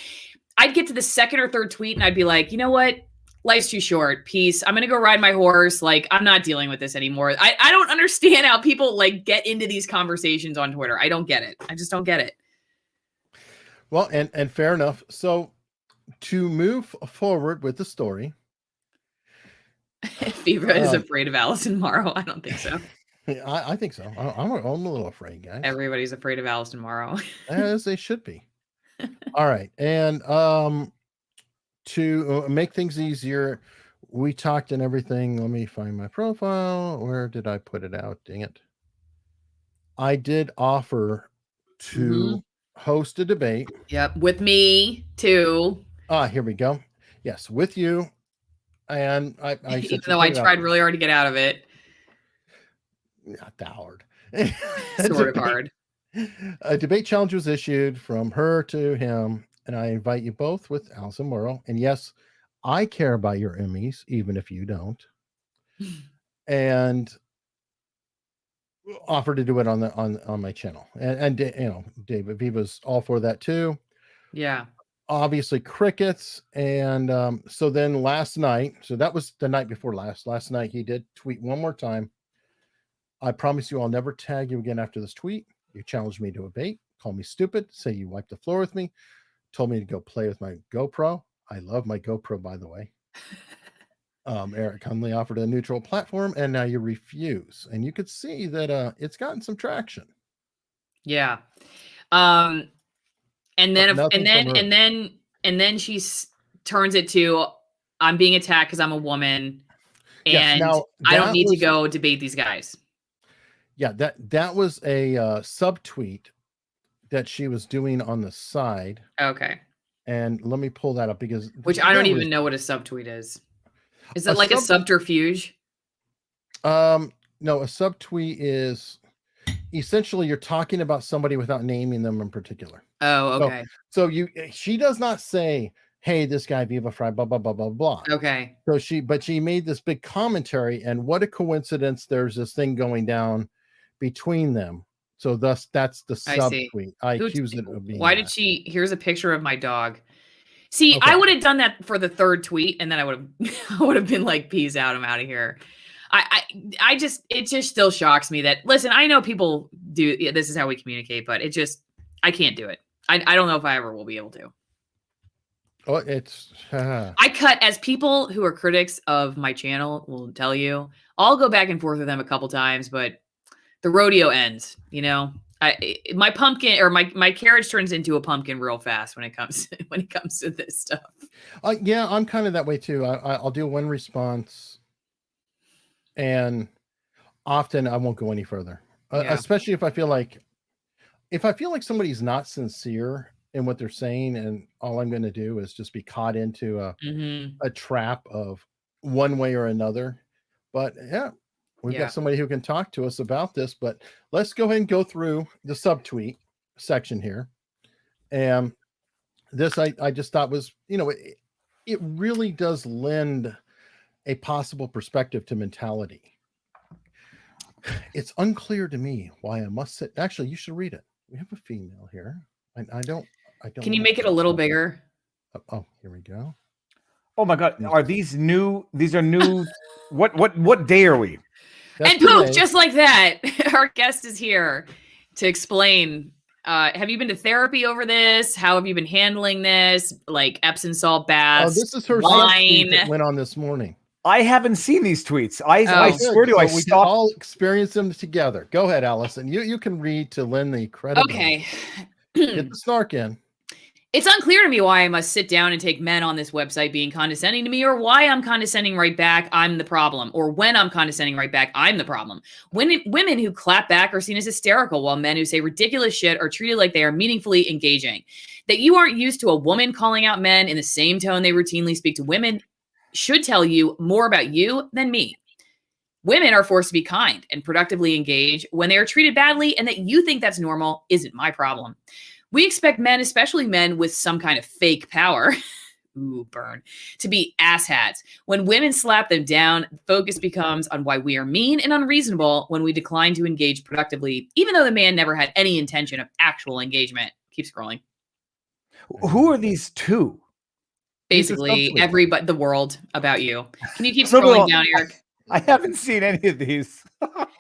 I'd get to the second or third tweet and I'd be like, you know what? Life's too short. Peace. I'm going to go ride my horse. Like, I'm not dealing with this anymore. I don't understand how people like get into these conversations on Twitter. I don't get it. I just don't get it.
Well, and fair enough. So to move forward with the story.
Viva is afraid of Alison Morrow. I don't think so.
I think so. I'm a little afraid, guys.
Everybody's afraid of Alison Morrow.
As they should be. All right. And to make things easier, we talked and everything. Let me find my profile. Where did I put it out? Dang it. I did offer to host a debate.
Yep. With me too.
Here we go. Yes, with you. And I
even though I tried really hard to get out of it.
Not that hard.
Sort of hard.
A debate challenge was issued from her to him, and I invite you both with Alison Morrow. And yes, I care about your Emmys, even if you don't. And offer to do it on my channel. And you know, David Viva's all for that too.
Yeah.
Obviously crickets. And so then last night, so that was the night before last night, he did tweet one more time. I promise you I'll never tag you again after this tweet. You challenged me to a debate, call me stupid, say you wiped the floor with me, told me to go play with my GoPro. I love my GoPro, by the way. Eric Hunley offered a neutral platform, and now you refuse. And you could see that it's gotten some traction.
Yeah. And then she turns it to, I'm being attacked because I'm a woman, and yes, I don't need to go debate these guys.
Yeah, that was a subtweet that she was doing on the side.
Okay.
And let me pull that up because
I don't even know what a subtweet is. Is it like a subterfuge?
No, a subtweet is essentially you're talking about somebody without naming them in particular.
Oh, okay.
So she does not say, hey, this guy Viva Frei, blah, blah, blah, blah, blah.
Okay.
So she made this big commentary, and what a coincidence there's this thing going down between them. So thus that's the subtweet. I accuse it of being.
Why did she? Here's a picture of my dog. See, okay. I would have done that for the third tweet, and then I would have been like, peace out, I'm out of here. It just still shocks me that, listen, I know people do, this is how we communicate, but I can't do it. I don't know if I ever will be able to.
Oh,
I cut, as people who are critics of my channel will tell you, I'll go back and forth with them a couple times, but the rodeo ends, you know. My pumpkin, or my carriage turns into a pumpkin real fast when it comes to this stuff.
Yeah, I'm kind of that way too. I'll do one response, and often I won't go any further. Yeah. Especially if I feel like somebody's not sincere in what they're saying, and all I'm going to do is just be caught into a trap of one way or another. But yeah. We've got somebody who can talk to us about this, but let's go ahead and go through the subtweet section here. And this I just thought was, you know, it really does lend a possible perspective to mentality. It's unclear to me why I must sit. Actually, you should read it. We have a female here. I don't.
Can you make it a little bigger?
Oh, here we go.
Oh my God. Are these new? These are new. What day are we?
That's and poof, just like that, our guest is here to explain. Have you been to therapy over this? How have you been handling this? Like Epsom salt baths.
Oh, this is her wine that went on this morning.
I haven't seen these tweets. I swear to you, I stopped.
We all experience them together. Go ahead, Allison. You can read to lend the credit.
Okay.
Get the snark in.
It's unclear to me why I must sit down and take men on this website being condescending to me, or why I'm condescending right back, I'm the problem. Or when I'm condescending right back, I'm the problem. When women who clap back are seen as hysterical, while men who say ridiculous shit are treated like they are meaningfully engaging. That you aren't used to a woman calling out men in the same tone they routinely speak to women should tell you more about you than me. Women are forced to be kind and productively engage when they are treated badly, and that you think that's normal isn't my problem. We expect men, especially men with some kind of fake power, ooh, burn, to be asshats. When women slap them down, focus becomes on why we are mean and unreasonable when we decline to engage productively, even though the man never had any intention of actual engagement. Keep scrolling.
Who are these two?
Basically, everybody, the world about you. Can you keep scrolling down, Eric?
I haven't seen any of these.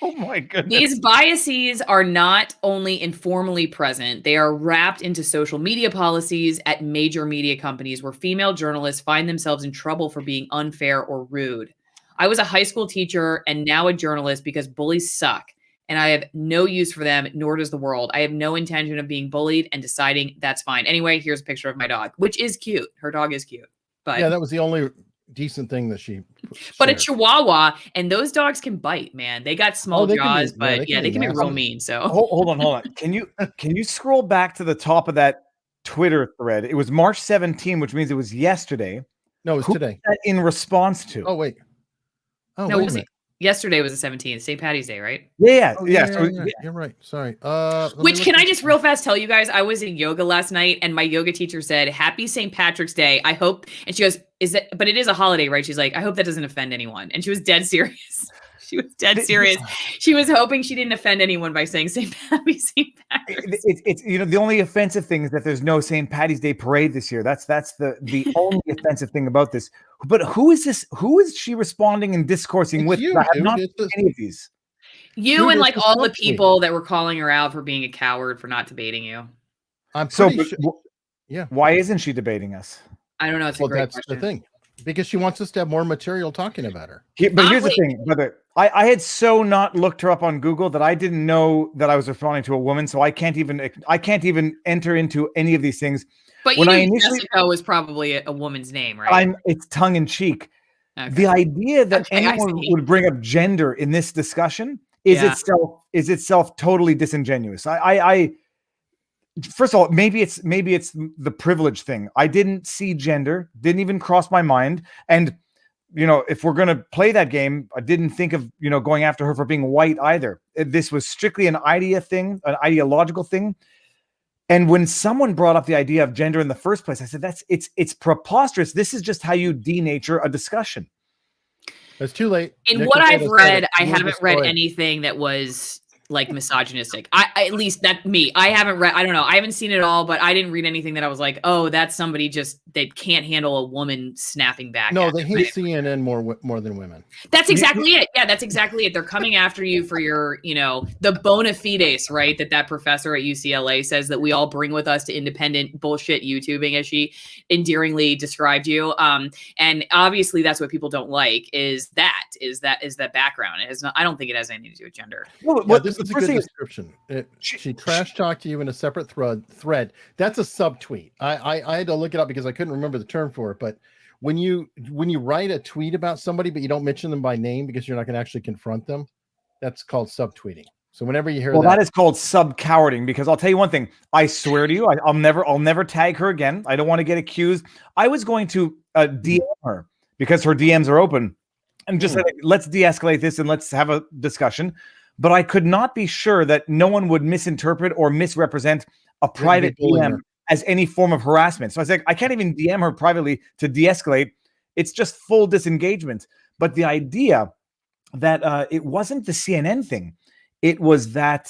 Oh my goodness.
These biases are not only informally present, they are wrapped into social media policies at major media companies where female journalists find themselves in trouble for being unfair or rude. I was a high school teacher and now a journalist because bullies suck, and I have no use for them, nor does the world. I have no intention of being bullied and deciding that's fine. Anyway, here's a picture of my dog, which is cute. Her dog is cute. But
yeah, that was the only decent thing that she
but a Chihuahua, and those dogs can bite, man. They got small jaws, but they can be real mean. So
hold on. Can you scroll back to the top of that Twitter thread? It was March 17, which means it was yesterday.
No, it was today.
Was that in response to?
Oh wait. Oh
no, yesterday was the 17th, St. Patty's Day, right?
Yeah.
You're right. Sorry.
Which can I just real fast tell you guys? I was in yoga last night, and my yoga teacher said, "Happy St. Patrick's Day. I hope." And she goes, "Is that? But it is a holiday, right?" She's like, "I hope that doesn't offend anyone." And she was dead serious. She was dead serious. She was hoping she didn't offend anyone by saying St. Patrick's.
It's the only offensive thing is that there's no St. Patty's Day parade this year. That's the only offensive thing about this. But who is this? Who is she responding and discoursing with?
You,
I have not seen any of these.
You and like all the people that were calling her out for being a coward for not debating you.
I'm pretty sure.
Yeah. Why isn't she debating us?
I don't know. It's a great question.
The thing. Because she wants us to have more material talking about her.
But here's the thing, brother. I had so not looked her up on Google that I didn't know that I was responding to a woman. So I can't even enter into any of these things.
But when Jessica was probably a woman's name, right?
It's tongue in cheek. Okay. The idea that anyone would bring up gender in this discussion is itself totally disingenuous. I first of all, maybe it's the privilege thing. I didn't see gender, didn't even cross my mind. And, if we're going to play that game, I didn't think of, going after her for being white either. This was strictly an ideological thing. And when someone brought up the idea of gender in the first place, I said, it's preposterous. This is just how you denature a discussion.
It's too late.
In what I've read, I haven't read anything that was like misogynistic. I haven't read, I don't know. I haven't seen it all, but I didn't read anything that I was like, oh, that's somebody that can't handle a woman snapping back.
No, they hate CNN more than women.
That's exactly it. Yeah, that's exactly it. They're coming after you for your, the bona fides, right? That professor at UCLA says that we all bring with us to independent bullshit YouTubing, as she endearingly described you. And obviously that's what people don't like is that background. It has not, I don't think it has anything to do with gender.
No, this is a good description. She trash talked to you in a separate thread. That's a subtweet. I had to look it up because I couldn't remember the term for it. But when you write a tweet about somebody, but you don't mention them by name because you're not going to actually confront them, that's called subtweeting. So whenever you hear
that is called sub-cowarding, because I'll tell you one thing. I swear to you, I'll never tag her again. I don't want to get accused. I was going to DM her because her DMs are open and just let's de-escalate this and let's have a discussion. But I could not be sure that no one would misinterpret or misrepresent a private DM as any form of harassment. So I was like, I can't even DM her privately to de-escalate. It's just full disengagement. But the idea that it wasn't the CNN thing. It was the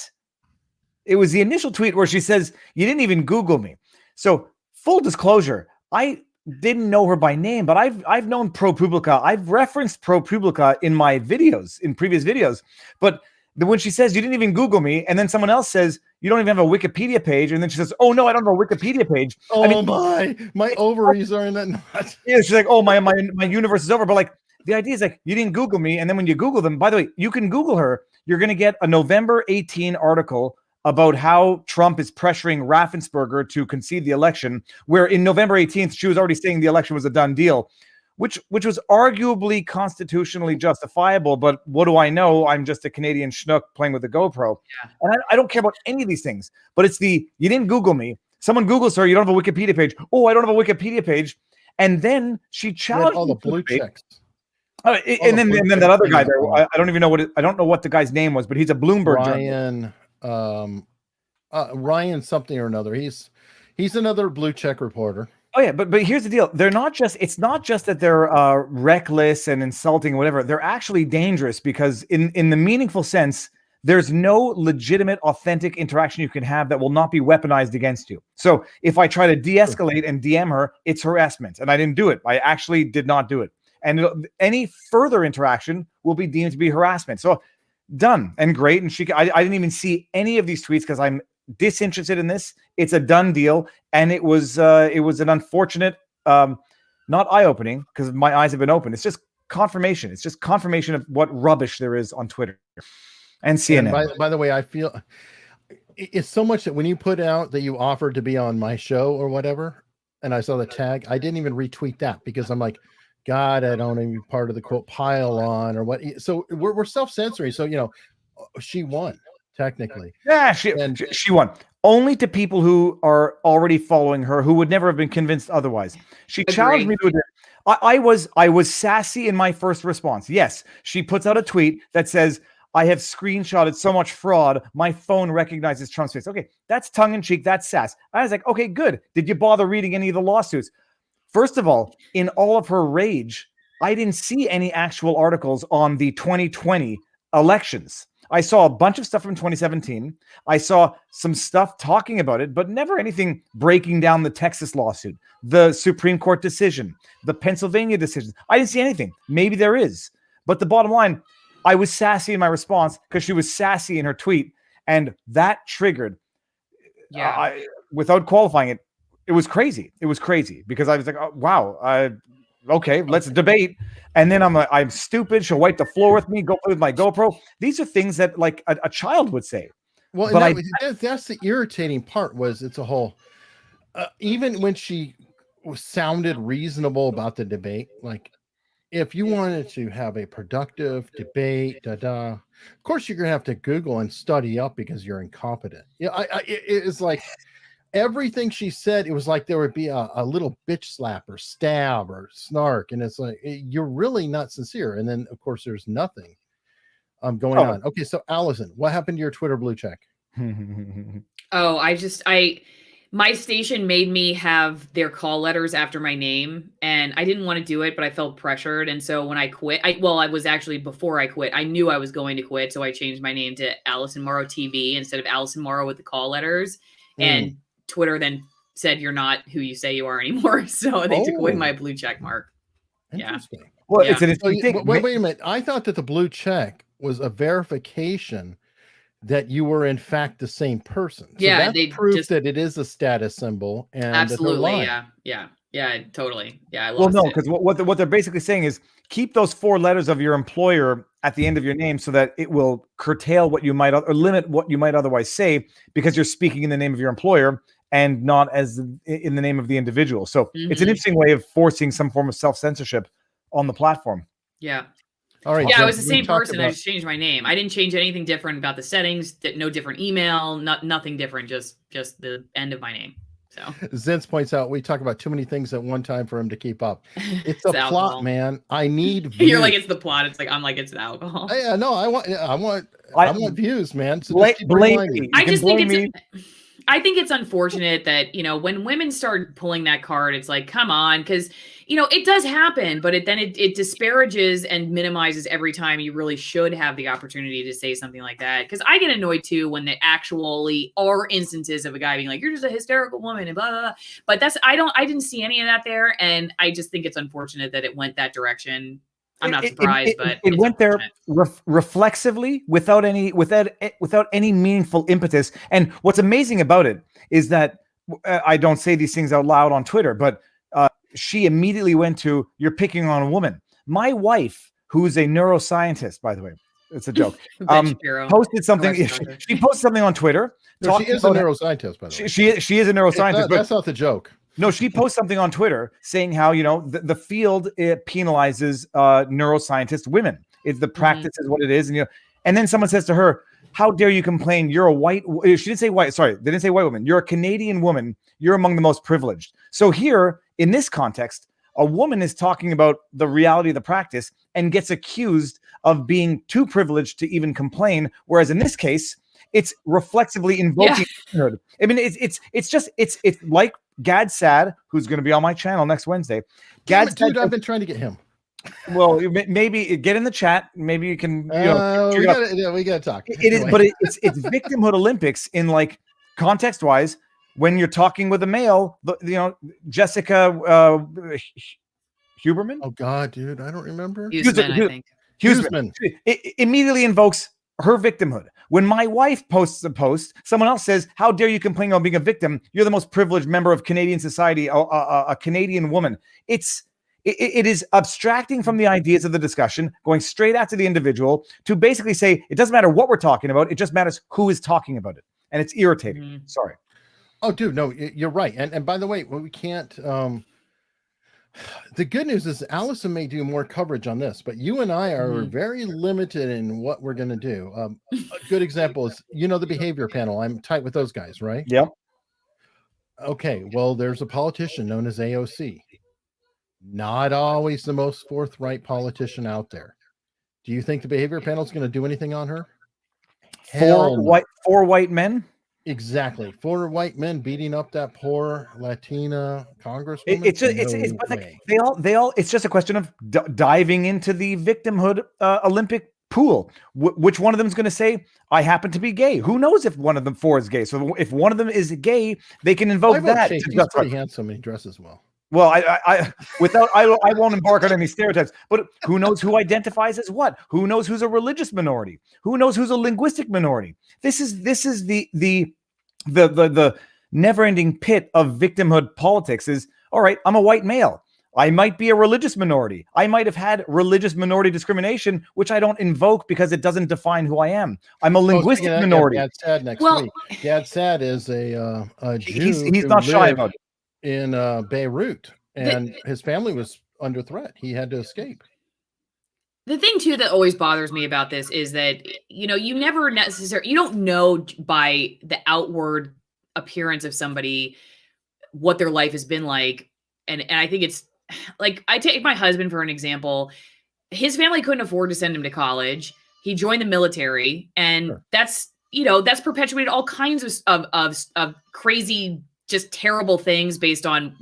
initial tweet where she says, you didn't even Google me. So full disclosure, I didn't know her by name, but I've known ProPublica. I've referenced ProPublica in my videos, in previous videos. But when she says you didn't even Google me, and then someone else says you don't even have a Wikipedia page, and then she says, "Oh no, I don't have a Wikipedia page."
Oh, my ovaries are in that knot.
Yeah, she's like, "Oh, my universe is over." But like the idea is like you didn't Google me, and then when you Google them, by the way, you can Google her. You're going to get a November 18 article about how Trump is pressuring Raffensperger to concede the election. Where in November 18th, she was already saying the election was a done deal. Which was arguably constitutionally justifiable, but what do I know? I'm just a Canadian schnook playing with a GoPro. Yeah. And I don't care about any of these things, but it's you didn't Google me. Someone Googles her, you don't have a Wikipedia page. Oh, I don't have a Wikipedia page. And then she challenged
all the blue checks.
And then that other guy there, I don't even know I don't know what the guy's name was, but he's a Bloomberg
Ryan something or another. He's another blue check reporter.
Oh yeah, but here's the deal. They're not just. It's not just that they're reckless and insulting, or whatever. They're actually dangerous because, in the meaningful sense, there's no legitimate, authentic interaction you can have that will not be weaponized against you. So if I try to de-escalate and DM her, it's harassment, and I didn't do it. I actually did not do it. And any further interaction will be deemed to be harassment. So done and great. And I didn't even see any of these tweets because I'm disinterested in this. It's a done deal, and it was an unfortunate, not eye-opening because my eyes have been open. It's just confirmation. It's just confirmation of what rubbish there is on Twitter and CNN.
And by the way, I feel it's so much that when you put out that you offered to be on my show or whatever, and I saw the tag, I didn't even retweet that because I'm like, God, I don't want to be part of the quote pile on or what. So we're self-censoring. So, she won technically.
Yeah, she won. Only to people who are already following her, who would never have been convinced otherwise. She challenged me to I was sassy in my first response. Yes, she puts out a tweet that says, I have screenshotted so much fraud, my phone recognizes Trump's face. Okay, that's tongue-in-cheek, that's sass. I was like, okay, good. Did you bother reading any of the lawsuits? First of all, in all of her rage, I didn't see any actual articles on the 2020 elections. I saw a bunch of stuff from 2017. I saw some stuff talking about it, but never anything breaking down the Texas lawsuit, the Supreme Court decision, the Pennsylvania decision. I didn't see anything. Maybe there is. But the bottom line, I was sassy in my response because she was sassy in her tweet. And that triggered, without qualifying it, it was crazy. It was crazy because I was like, oh, wow, okay, let's debate. And then I'm stupid. She'll wipe the floor with me, go play with my GoPro. These are things that like a child would say.
Well,
but
that's the irritating part was it's a whole, even when she sounded reasonable about the debate, like if you wanted to have a productive debate, of course you're going to have to Google and study up because you're incompetent. Yeah, it's like everything she said, it was like there would be a little bitch slap or stab or snark, and it's like you're really not sincere. And then of course there's nothing going on. Okay, so Alison, what happened to your Twitter blue check?
My station made me have their call letters after my name, and I didn't want to do it, but I felt pressured. And so when I quit, before I quit, I knew I was going to quit. So I changed my name to Alison Morrow TV instead of Alison Morrow with the call letters. And Twitter then said, you're not who you say you are anymore. So they took away my blue check mark.
Interesting.
Yeah.
Well, it's an interesting thing.
Wait a minute. I thought that the blue check was a verification that you were in fact the same person. So that's proof that it is a status symbol. And
absolutely. Yeah, totally. Yeah, I
love it. Because what they're basically saying is keep those 4 letters of your employer at the end of your name so that it will curtail what you might or limit what you might otherwise say because you're speaking in the name of your employer and not as in the name of the individual. So it's an interesting way of forcing some form of self-censorship on the platform.
Yeah.
All right.
Yeah, I was the same person. I just changed my name. I didn't change anything different about the settings. No different email. Nothing different. Just the end of my name. So
Zenz points out we talk about too many things at one time for him to keep up. It's a plot, man. I need views.
You're like it's the plot. It's like I'm like it's the alcohol.
Yeah, no, I want views, man. So
blame me.
I think it's unfortunate that, when women start pulling that card, it's like, come on, because, it does happen, but it disparages and minimizes every time you really should have the opportunity to say something like that. Because I get annoyed too when there actually are instances of a guy being like, you're just a hysterical woman and blah, blah, blah. But I didn't see any of that there. And I just think it's unfortunate that it went that direction. I'm not surprised, but
it went there reflexively without any meaningful impetus. And what's amazing about it is that I don't say these things out loud on Twitter, but she immediately went to, you're picking on a woman. My wife, who's a neuroscientist, by the way, it's a joke, posted something. She posted something on Twitter.
No, she is a neuroscientist, by the way.
She is a neuroscientist.
That's not the joke.
No, she posts something on Twitter saying how, the field penalizes neuroscientist women. It's the practice is what it is. And then someone says to her, how dare you complain? You're a white. She didn't say white. Sorry, they didn't say white woman. You're a Canadian woman. You're among the most privileged. So here in this context, a woman is talking about the reality of the practice and gets accused of being too privileged to even complain. Whereas in this case, it's reflexively invoking womanhood. I mean, it's like Gad Sad, who's going to be on my channel next Wednesday.
Damn it, dude, I've been trying to get him.
Well, maybe get in the chat. Maybe you can.
We gotta talk.
It is, but it's victimhood Olympics in like context wise. When you're talking with a male, Jessica Huberman.
Oh God, dude, I don't remember.
Huseman, I think.
Huseman. It immediately invokes her victimhood. When my wife posts a post, someone else says, "How dare you complain about being a victim? You're the most privileged member of Canadian society, a Canadian woman." It is abstracting from the ideas of the discussion, going straight after the individual to basically say it doesn't matter what we're talking about. It just matters who is talking about it. And it's irritating.
Mm-hmm.
Sorry.
Oh, dude, no, you're right. And by the way, we can't. The good news is Alison may do more coverage on this, but you and I are very limited in what we're going to do. A good example is, the behavior panel. I'm tight with those guys, right?
Yep.
Okay. Well, there's a politician known as AOC. Not always the most forthright politician out there. Do you think the behavior panel is going to do anything on her?
Four white men.
Exactly. 4 white men beating up that poor Latina congresswoman.
It's just a question of diving into the victimhood Olympic pool. Which one of them is going to say, "I happen to be gay"? Who knows if one of them 4 is gay? So if one of them is gay, they can invoke that.
He's pretty handsome and he dresses well.
Well, I won't embark on any stereotypes, but who knows who identifies as what? Who knows who's a religious minority? Who knows who's a linguistic minority? This is the never-ending pit of victimhood politics. Is all right. I'm a white male. I might be a religious minority. I might have had religious minority discrimination, which I don't invoke because it doesn't define who I am. I'm a linguistic minority.
Gad Sad next week. Gad Sad is a Jew.
He's not shy about it.
In Beirut, and his family was under threat. He had to escape.
The thing too that always bothers me about this is that you don't know by the outward appearance of somebody what their life has been like, and I think it's like, I take my husband for an example. His family couldn't afford to send him to college. He joined the military, and that's perpetuated all kinds of crazy, just terrible things based on,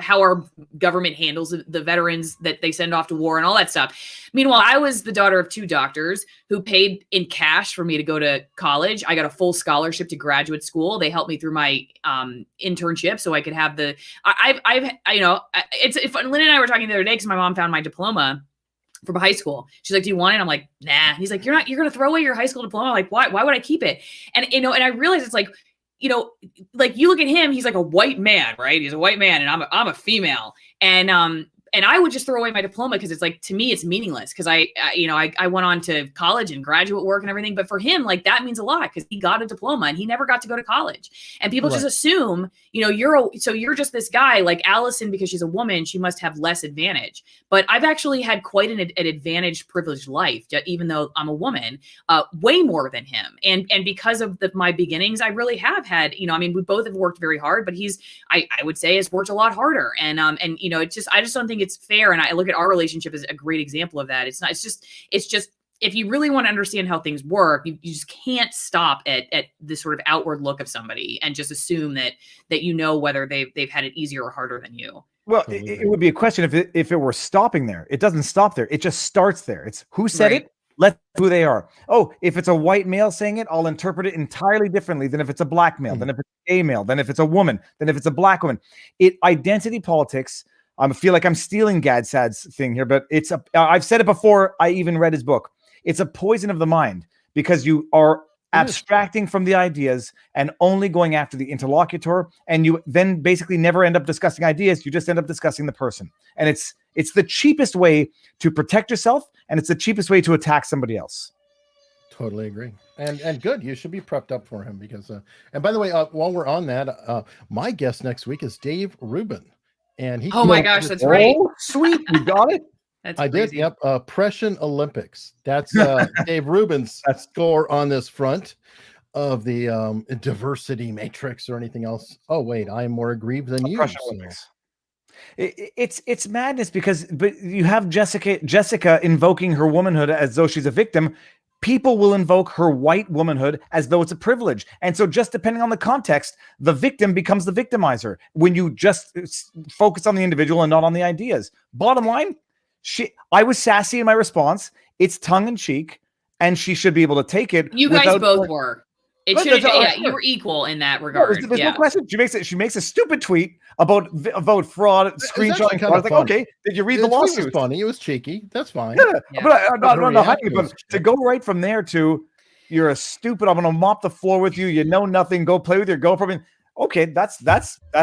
how our government handles the veterans that they send off to war and all that stuff. Meanwhile, I was the daughter of 2 doctors who paid in cash for me to go to college. I got a full scholarship to graduate school. They helped me through my internship so I could have Lynn and I were talking the other day because my mom found my diploma from high school. She's like, "Do you want it?" I'm like, "Nah." He's like, "You're going to throw away your high school diploma?" I'm like, why would I keep it? And, and I realized it's like, like you look at him, he's like a white man, right? He's a white man, and I'm a female, and I would just throw away my diploma because it's like, to me, it's meaningless because I went on to college and graduate work and everything, but for him, like, that means a lot because he got a diploma and he never got to go to college, and people just assume, you're just this guy like Alison, because she's a woman, she must have less advantage. But I've actually had quite an advantaged, privileged life, even though I'm a woman, way more than him. And because of my beginnings, I really have had, we both have worked very hard, but I would say has worked a lot harder. And I just don't think it's fair. And I look at our relationship as a great example of that. It's just, if you really want to understand how things work, you just can't stop at this sort of outward look of somebody and just assume that whether they've had it easier or harder than you.
Well, it would be a question if it were stopping there. It doesn't stop there. It just starts there. It's who said it. Let's who they are. Oh, if it's a white male saying it, I'll interpret it entirely differently than if it's a black male, than if it's a gay male, than if it's a woman, than if it's a black woman. Identity politics. I feel like I'm stealing Gad Sad's thing here, but I've said it before. I even read his book. It's a poison of the mind because you are abstracting from the ideas and only going after the interlocutor, and you then basically never end up discussing ideas. You just end up discussing the person, and it's the cheapest way to protect yourself, and it's the cheapest way to attack somebody else.
Totally agree. And good. You should be prepped up for him because. And by the way, while we're on that, my guest next week is Dave Rubin. And he
my gosh, that's right.
Oh, sweet. You got it.
That's
I
crazy.
did. Yep. Prussian Olympics. That's Dave Rubin's score on this front of the diversity matrix or anything else. Oh, wait, I am more aggrieved than you.
It's madness but you have Jessica invoking her womanhood as though she's a victim. people will invoke her white womanhood as though it's a privilege. And so just depending on the context, the victim becomes the victimizer when you just focus on the individual and not on the ideas. Bottom line, I was sassy in my response. It's tongue in cheek, and she should be able to take it.
You guys both were. It should. Yeah, you were equal in that regard.
There's no question. She makes a stupid tweet about fraud, screenshotting. I was like, okay, did you read the lawsuit?
It was funny. It was cheeky. That's fine.
Yeah. But I'm not hiding it. But to go right from there to, you're a stupid, I'm going to mop the floor with you. You know nothing. Go play with your GoPro. Okay, that's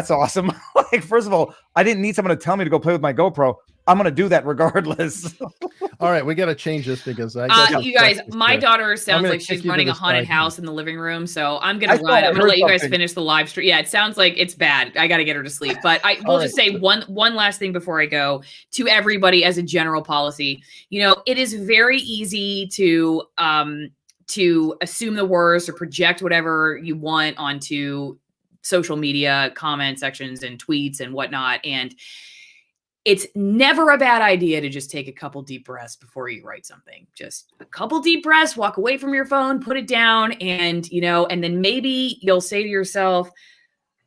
awesome. Like, first of all, I didn't need someone to tell me to go play with my GoPro. I'm going to do that regardless.
All right, we got to change this because
you guys, my daughter sounds like she's running a haunted house in the living room. So I'm going to run. I'm going to let you guys finish the live stream. Yeah, it sounds like it's bad. I got to get her to sleep. But I will just say one last thing before I go to everybody as a general policy. You know, it is very easy to assume the worst or project whatever you want onto social media comment sections and tweets and whatnot. And it's never a bad idea to just take a couple deep breaths before you write something. Just a couple deep breaths, walk away from your phone, put it down, and, you know, and then maybe you'll say to yourself,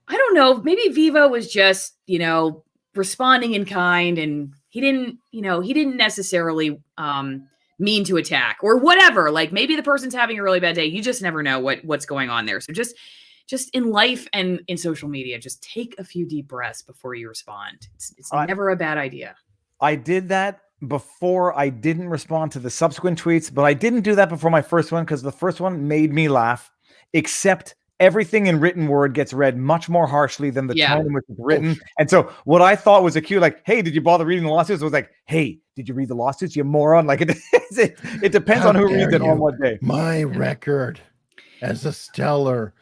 I don't know, maybe Viva was just, you know, responding in kind, and he didn't necessarily mean to attack or whatever. Like, maybe the person's having a really bad day. You just never know what's going on there. So just in life and in social media, just take a few deep breaths before you respond. It's never a bad idea.
I did that before. I didn't respond to the subsequent tweets, but I didn't do that before my first one because the first one made me laugh, except everything in written word gets read much more harshly than the tone in which it's written. And so what I thought was a cue, like, hey, did you bother reading the lawsuits? It was like, hey, did you read the lawsuits, you moron? Like, it depends on who reads it on what day.
My record as a stellar,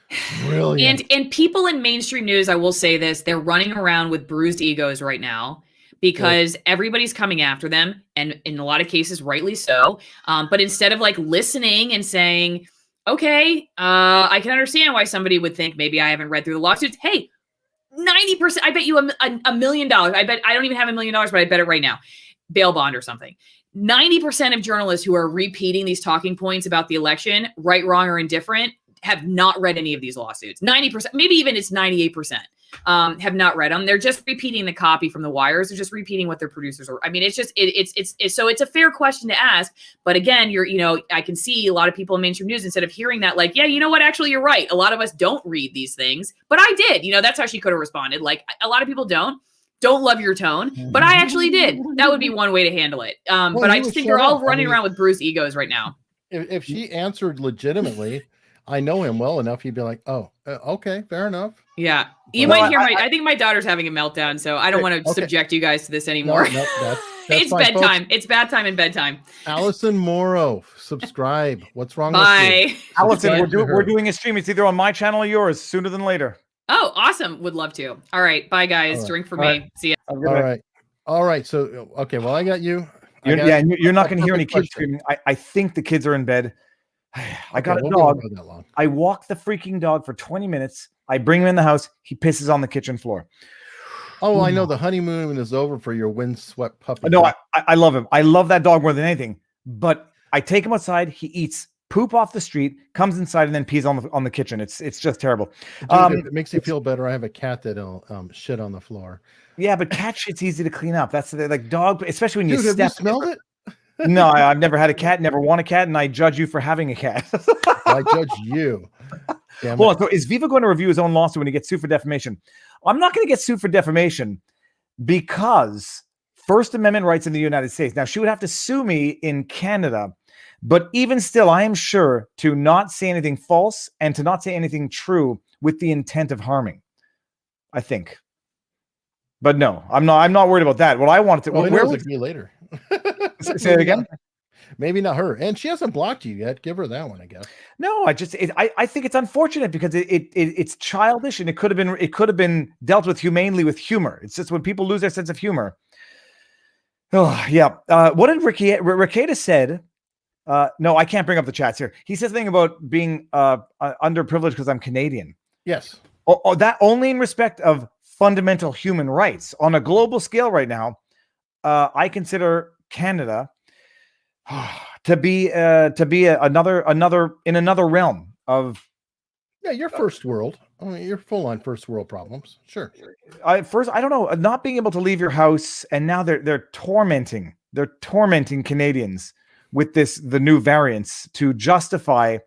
brilliant.
And people in mainstream news, I will say this, they're running around with bruised egos right now because everybody's coming after them, and in a lot of cases, rightly so. But instead of like listening and saying, okay, I can understand why somebody would think maybe I haven't read through the lawsuits. Hey, 90%, I bet you $1 million. I don't even have $1 million, but I bet it right now. Bail bond or something. 90% of journalists who are repeating these talking points about the election, right, wrong, or indifferent, have not read any of these lawsuits. 90%, maybe even it's 98%, have not read them. They're just repeating the copy from the wires. They're just repeating what their producers are. I mean, it's just, so it's a fair question to ask. But again, I can see a lot of people in mainstream news, instead of hearing that, like, yeah, you know what, actually, you're right. A lot of us don't read these things, but I did. That's how she could have responded. Like, a lot of people don't love your tone, but I actually did. That would be one way to handle it. But I just think they're all running around with bruised egos right now.
If she answered legitimately, I know him well enough, he'd be like, oh, okay, fair enough.
Yeah. You might hear I think my daughter's having a meltdown, so I don't want to subject you guys to this anymore.
No, that's
it's
fine,
bedtime.
folks.
It's bath time and bedtime.
Alison Morrow, subscribe. What's wrong with you?
Allison, we're doing a stream. It's either on my channel or yours, sooner than later.
Oh, awesome. Would love to. All right. Bye, guys. Right. Drink for me. Right. See ya.
All right. So, okay. Well, I got you.
You're not going to hear any kids screaming. I think the kids are in bed. I got a dog. I walk the freaking dog for 20 minutes. I bring him in the house. He pisses on the kitchen floor.
Oh, I know the honeymoon is over for your windswept puppy.
No, I love him. I love that dog more than anything. But I take him outside. He eats poop off the street, comes inside, and then pees on the kitchen. It's just terrible.
Dude, it makes you feel better. I have a cat that'll shit on the floor.
Yeah, but cat shit's easy to clean up. That's like dog, especially when you
step. Have you smelled it?
No, I've never had a cat, never want a cat, and I judge you for having a cat.
I judge you.
Well, so is Viva going to review his own lawsuit when he gets sued for defamation? I'm not going to get sued for defamation because First Amendment rights in the United States. Now, she would have to sue me in Canada, but even still, I am sure to not say anything false and to not say anything true with the intent of harming, I think. But no, I'm not worried about that. What I wanted to
where was me later?
Say it again.
Maybe not her, and she hasn't blocked you yet. Give her that one, I guess.
No, I think it's unfortunate because it's childish and it could have been dealt with humanely with humor. It's just when people lose their sense of humor. Oh yeah. What did Ricada said? No, I can't bring up the chats here. He says something about being underprivileged because I'm Canadian.
Yes.
Oh, that only in respect of fundamental human rights on a global scale right now. I consider Canada to be another in another realm of.
Yeah, you're first world. I mean, you're full on first world problems. Sure.
I don't know, not being able to leave your house, and now they're tormenting Canadians with the new variants to justify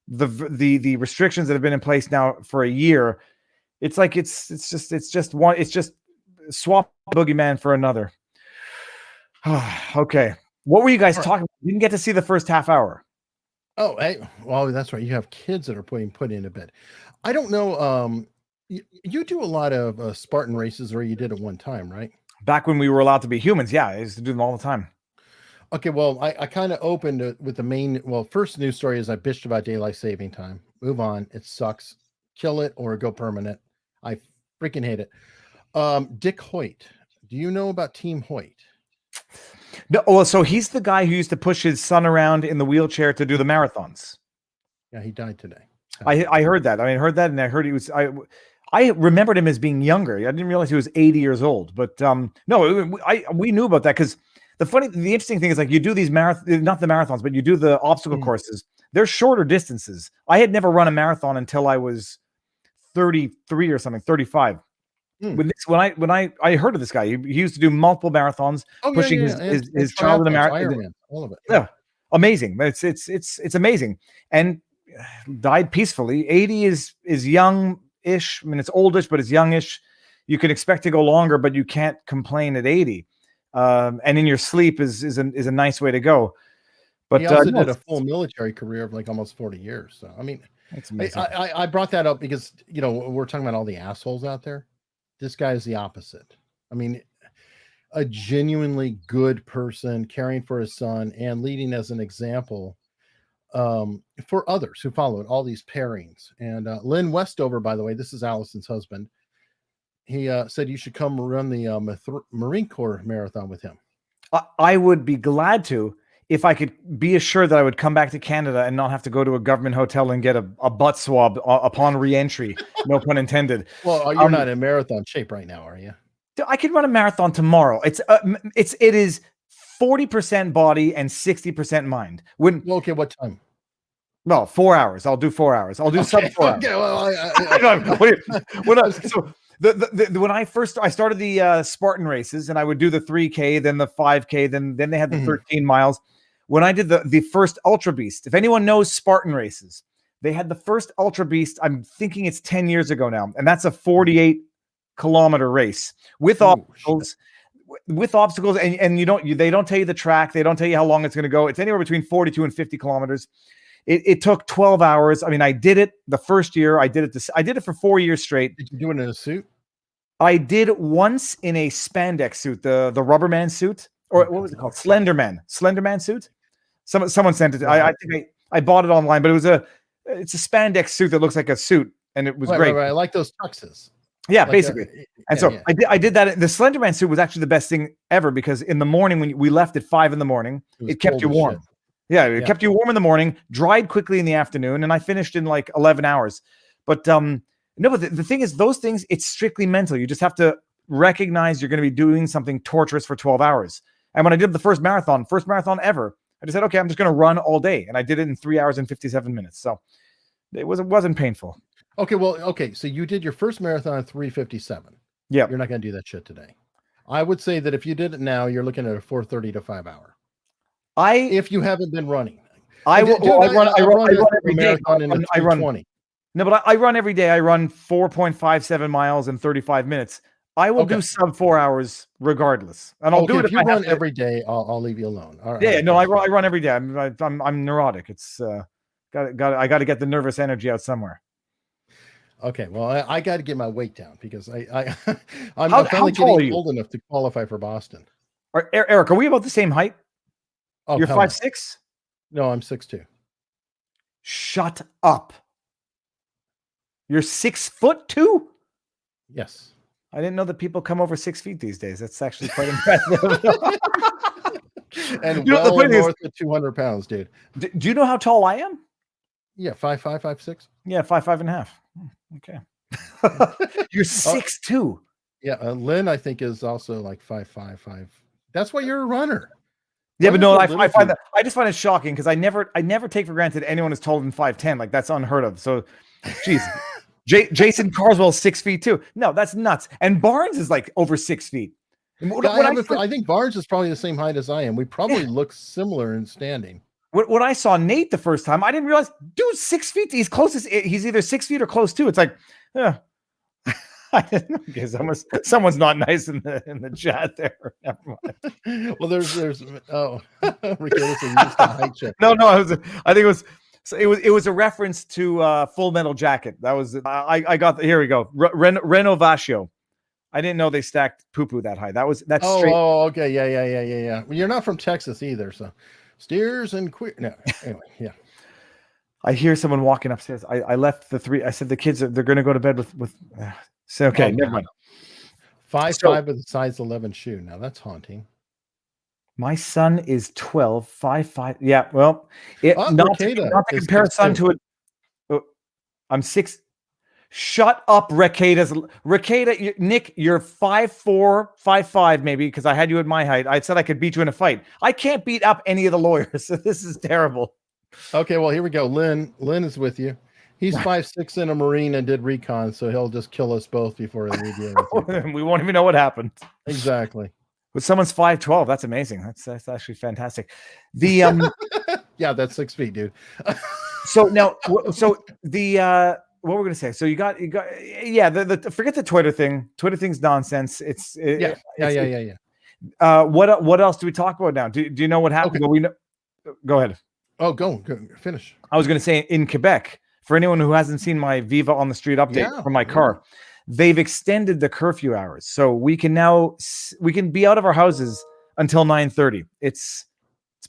the restrictions that have been in place now for a year. It's like it's just swap boogeyman for another. Okay, what were you guys talking about? You didn't get to see the first half hour.
Oh, hey, well, that's right. You have kids that are put into bed. I don't know. You do a lot of Spartan races, or you did at one time, right?
Back when we were allowed to be humans, yeah, I used to do them all the time.
Okay, well, I kind of opened with the main. Well, first news story is I bitched about daylight saving time. Move on. It sucks. Kill it or go permanent. I freaking hate it. Dick Hoyt. Do you know about Team Hoyt?
No, well, so he's the guy who used to push his son around in the wheelchair to do the marathons.
Yeah, he died today.
I heard that. I heard that, and I heard he was. I remembered him as being younger. I didn't realize he was 80 years old. But no, we knew about that because the interesting thing is, like, you do these not the marathons, but you do the obstacle courses. They're shorter distances. I had never run a marathon until I was 33 or something, 35. When I heard of this guy, he used to do multiple marathons, pushing his child in a marathon.
All of it.
Yeah, amazing. It's amazing, and died peacefully. 80 is young-ish. I mean, it's oldish, but it's youngish. You can expect to go longer, but you can't complain at 80. And in your sleep is a nice way to go. But
he also did a full military career of like almost 40 years. So I mean, I brought that up because we're talking about all the assholes out there. This guy is the opposite. I mean, a genuinely good person, caring for his son and leading as an example for others who followed all these pairings. And Lynn Westover, by the way, this is Allison's husband. He said you should come run the Marine Corps marathon with him.
I would be glad to, if I could be assured that I would come back to Canada and not have to go to a government hotel and get a butt swab upon re-entry. No pun intended.
Well, you're not in marathon shape right now, are you?
I can run a marathon tomorrow. It is 40% body and 60% mind.
Okay, what time?
Well, 4 hours. I'll do 4 hours. I'll do sub 4 hours.
Okay, well,
when I started the Spartan races, and I would do the 3K, then the 5K, then they had the 13 miles. When I did the first Ultra Beast, if anyone knows Spartan races, they had the first Ultra Beast. I'm thinking it's 10 years ago now, and that's a 48-kilometer race with obstacles. With obstacles, and they don't tell you the track, they don't tell you how long it's going to go. It's anywhere between 42 and 50 kilometers. It took 12 hours. I mean, I did it the first year. I did it for 4 years straight.
Did you do it in a suit?
I did it once in a spandex suit, the Rubberman suit, or what was it called? Slenderman suit. Someone sent it. I think I bought it online, but it's a spandex suit that looks like a suit, and it was great.
Right. I like those tuxes.
Yeah, like basically. I did that. The Slenderman suit was actually the best thing ever because in the morning when we left at 5 a.m, it kept you warm. Yeah, it kept you warm in the morning, dried quickly in the afternoon, and I finished in like 11 hours. But but the thing is, those things, it's strictly mental. You just have to recognize you're going to be doing something torturous for 12 hours. And when I did the first marathon ever, I just said, okay, I'm just going to run all day. And I did it in 3 hours and 57 minutes. So it wasn't painful.
Okay. So you did your first marathon at 3:57.
Yeah.
You're not going to do that shit today. I would say that if you did it now, you're looking at a 4:30 to 5 hour. If you haven't been running.
I run every day.
I run 20.
No, but I run every day. I run 4.57 miles in 35 minutes. I will do sub 4 hours regardless, and I'll do it
if you run every day. I'll leave you alone. All right.
Yeah, no, I run every day. I'm neurotic. It's I got to get the nervous energy out somewhere.
Okay, well, I got to get my weight down because I'm
finally getting
old enough to qualify for Boston.
Eric, are we about the same height?
Oh,
you're 5'6"?
No, I'm 6'2".
Shut up. You're 6'2"?
Yes.
I didn't know that people come over 6 feet these days. That's actually quite impressive.
And north of 200 pounds, dude.
Do you know how tall I am?
Yeah, 5'5", 5'6".
Yeah, 5'5.5". Okay. You're 6'2".
Yeah, Lynn, I think, is also like 5'5", 5. That's why you're a runner.
Yeah, but no, I find
dude.
that I just find it shocking because I never take for granted anyone is taller than 5'10". Like that's unheard of. So, geez, Jason Carswell's 6 feet too. No, that's nuts. And Barnes is like over 6 feet. And
I think Barnes is probably the same height as I am. We probably look similar in standing.
When I saw Nate the first time, I didn't realize, dude, 6 feet. He's closest. He's either 6 feet or close to. It's like, yeah. I didn't know. Okay, someone's not nice in the chat there. Never mind.
Well, there's Ricky, so you just got height check.
No, I think it was a reference to Full Metal Jacket. That was I got here we go. Renovation. I didn't know they stacked poo-poo that high. That's straight.
Oh, okay, yeah. Well, you're not from Texas either, so steers and queer. No, anyway, yeah.
I hear someone walking upstairs. I left the three. I said the kids they're going to go to bed with. So okay, never mind.
5'5" with a size 11 shoe. Now that's haunting.
My son is 12, 5'5". Yeah, well, not to compare a son to a. I'm 6. Shut up, Rakeda. Nick, you're 5'4", 5'5", maybe, because I had you at my height. I said I could beat you in a fight. I can't beat up any of the lawyers, so this is terrible.
Okay, well, here we go. Lynn is with you. He's 6'6" in a Marine and did recon, so he'll just kill us both before we deal with it.
We won't even know what happened.
Exactly.
But someone's 5'12", that's amazing. That's actually fantastic. The
yeah, that's 6 feet, dude.
So now, what we're gonna say? So you got yeah. The forget the Twitter thing. Twitter thing's nonsense. Yeah. What else do we talk about now? Do you know what happened? Okay. Well, go ahead.
Oh, go finish.
I was gonna say in Quebec, for anyone who hasn't seen my Viva on the street update from my car, they've extended the curfew hours, so we can be out of our houses until 9:30. It's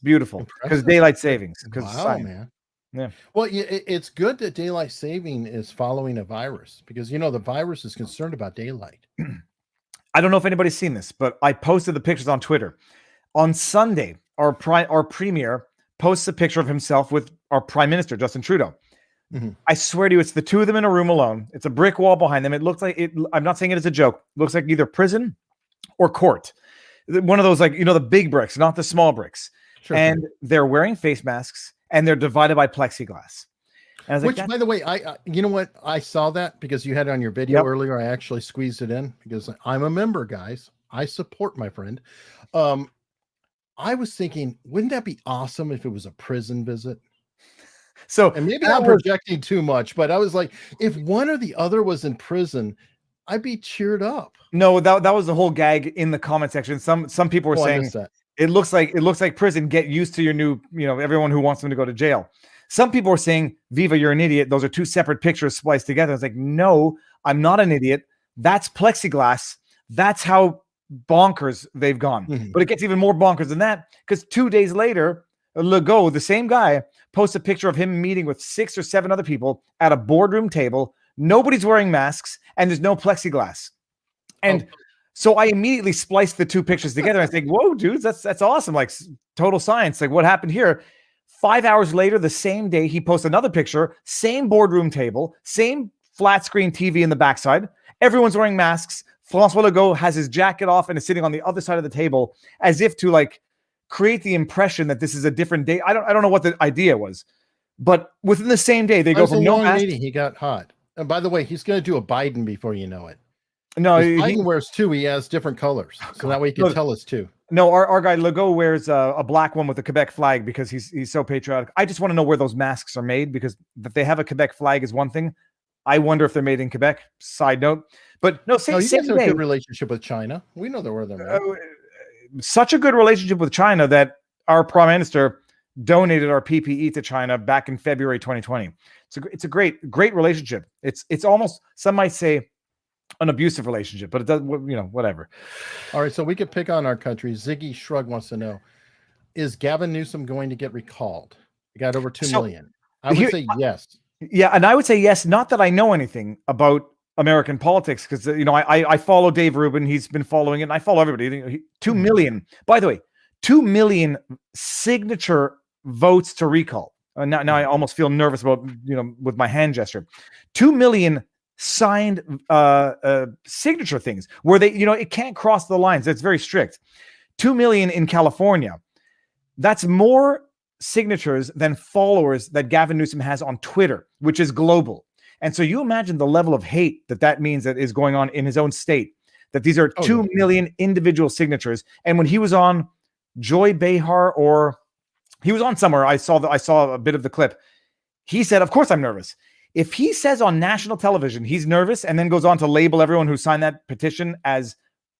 beautiful because daylight savings.
Wow, man. Yeah. Well, it's good that daylight saving is following a virus because the virus is concerned about daylight.
I don't know if anybody's seen this, but I posted the pictures on Twitter. On Sunday, our premier posts a picture of himself with our Prime Minister, Justin Trudeau. Mm-hmm. I swear to you, it's the two of them in a room alone. It's a brick wall behind them. It looks like it. I'm not saying it as a joke. It looks like either prison or court. One of those, like, the big bricks, not the small bricks. Sure, and they're wearing face masks. And they're divided by plexiglass.
Which, by the way, you know what? I saw that because you had it on your video earlier. I actually squeezed it in because I'm a member, guys. I support my friend. I was thinking, wouldn't that be awesome if it was a prison visit?
So,
and maybe I'm projecting too much, but I was like, if one or the other was in prison, I'd be cheered up.
No, that was the whole gag in the comment section. Some people were saying that. It looks like prison. Get used to your new, everyone who wants them to go to jail. Some people are saying, Viva, you're an idiot. Those are two separate pictures spliced together. It's like, no, I'm not an idiot. That's plexiglass. That's how bonkers they've gone. Mm-hmm. But it gets even more bonkers than that because 2 days later, Legault, the same guy, posts a picture of him meeting with 6 or 7 other people at a boardroom table. Nobody's wearing masks and there's no plexiglass. And so I immediately spliced the two pictures together. And I think, whoa, dudes, that's awesome. Like total science. Like what happened here? 5 hours later, the same day, he posts another picture, same boardroom table, same flat screen TV in the backside. Everyone's wearing masks. François Legault has his jacket off and is sitting on the other side of the table as if to like create the impression that this is a different day. I don't know what the idea was, but within the same day, they go from no mask.
He got hot. And by the way, he's going to do a Biden before you know it.
No,
Biden wears 2. He has different colors, so that way he can tell us 2.
No, our guy Legault wears a black one with a Quebec flag because he's so patriotic. I just want to know where those masks are made because that they have a Quebec flag is one thing. I wonder if they're made in Quebec. Side note, but no, same
you guys have a good relationship with China. We know where they're made.
Such a good relationship with China that our Prime Minister donated our PPE to China back in February 2020. It's a great relationship. It's almost, some might say, an abusive relationship, but it does, whatever.
All right, so we could pick on our country. Ziggy Shrug wants to know, is Gavin Newsom going to get recalled? He got over 2 million. I would say yes.
Yeah, and I would say yes, not that I know anything about American politics, because I follow Dave Rubin, he's been following it, and I follow everybody. 2 million, by the way, 2 million signature votes to recall. Now I almost feel nervous about, with my hand gesture. 2 million signed signature things where they, it can't cross the lines. It's very strict. 2 million in California. That's more signatures than followers that Gavin Newsom has on Twitter, which is global. And so you imagine the level of hate that means that is going on in his own state, that these are 2 million individual signatures. And when he was on Joy Behar, or he was on somewhere, I saw a bit of the clip. He said, of course I'm nervous. If he says on national television he's nervous and then goes on to label everyone who signed that petition as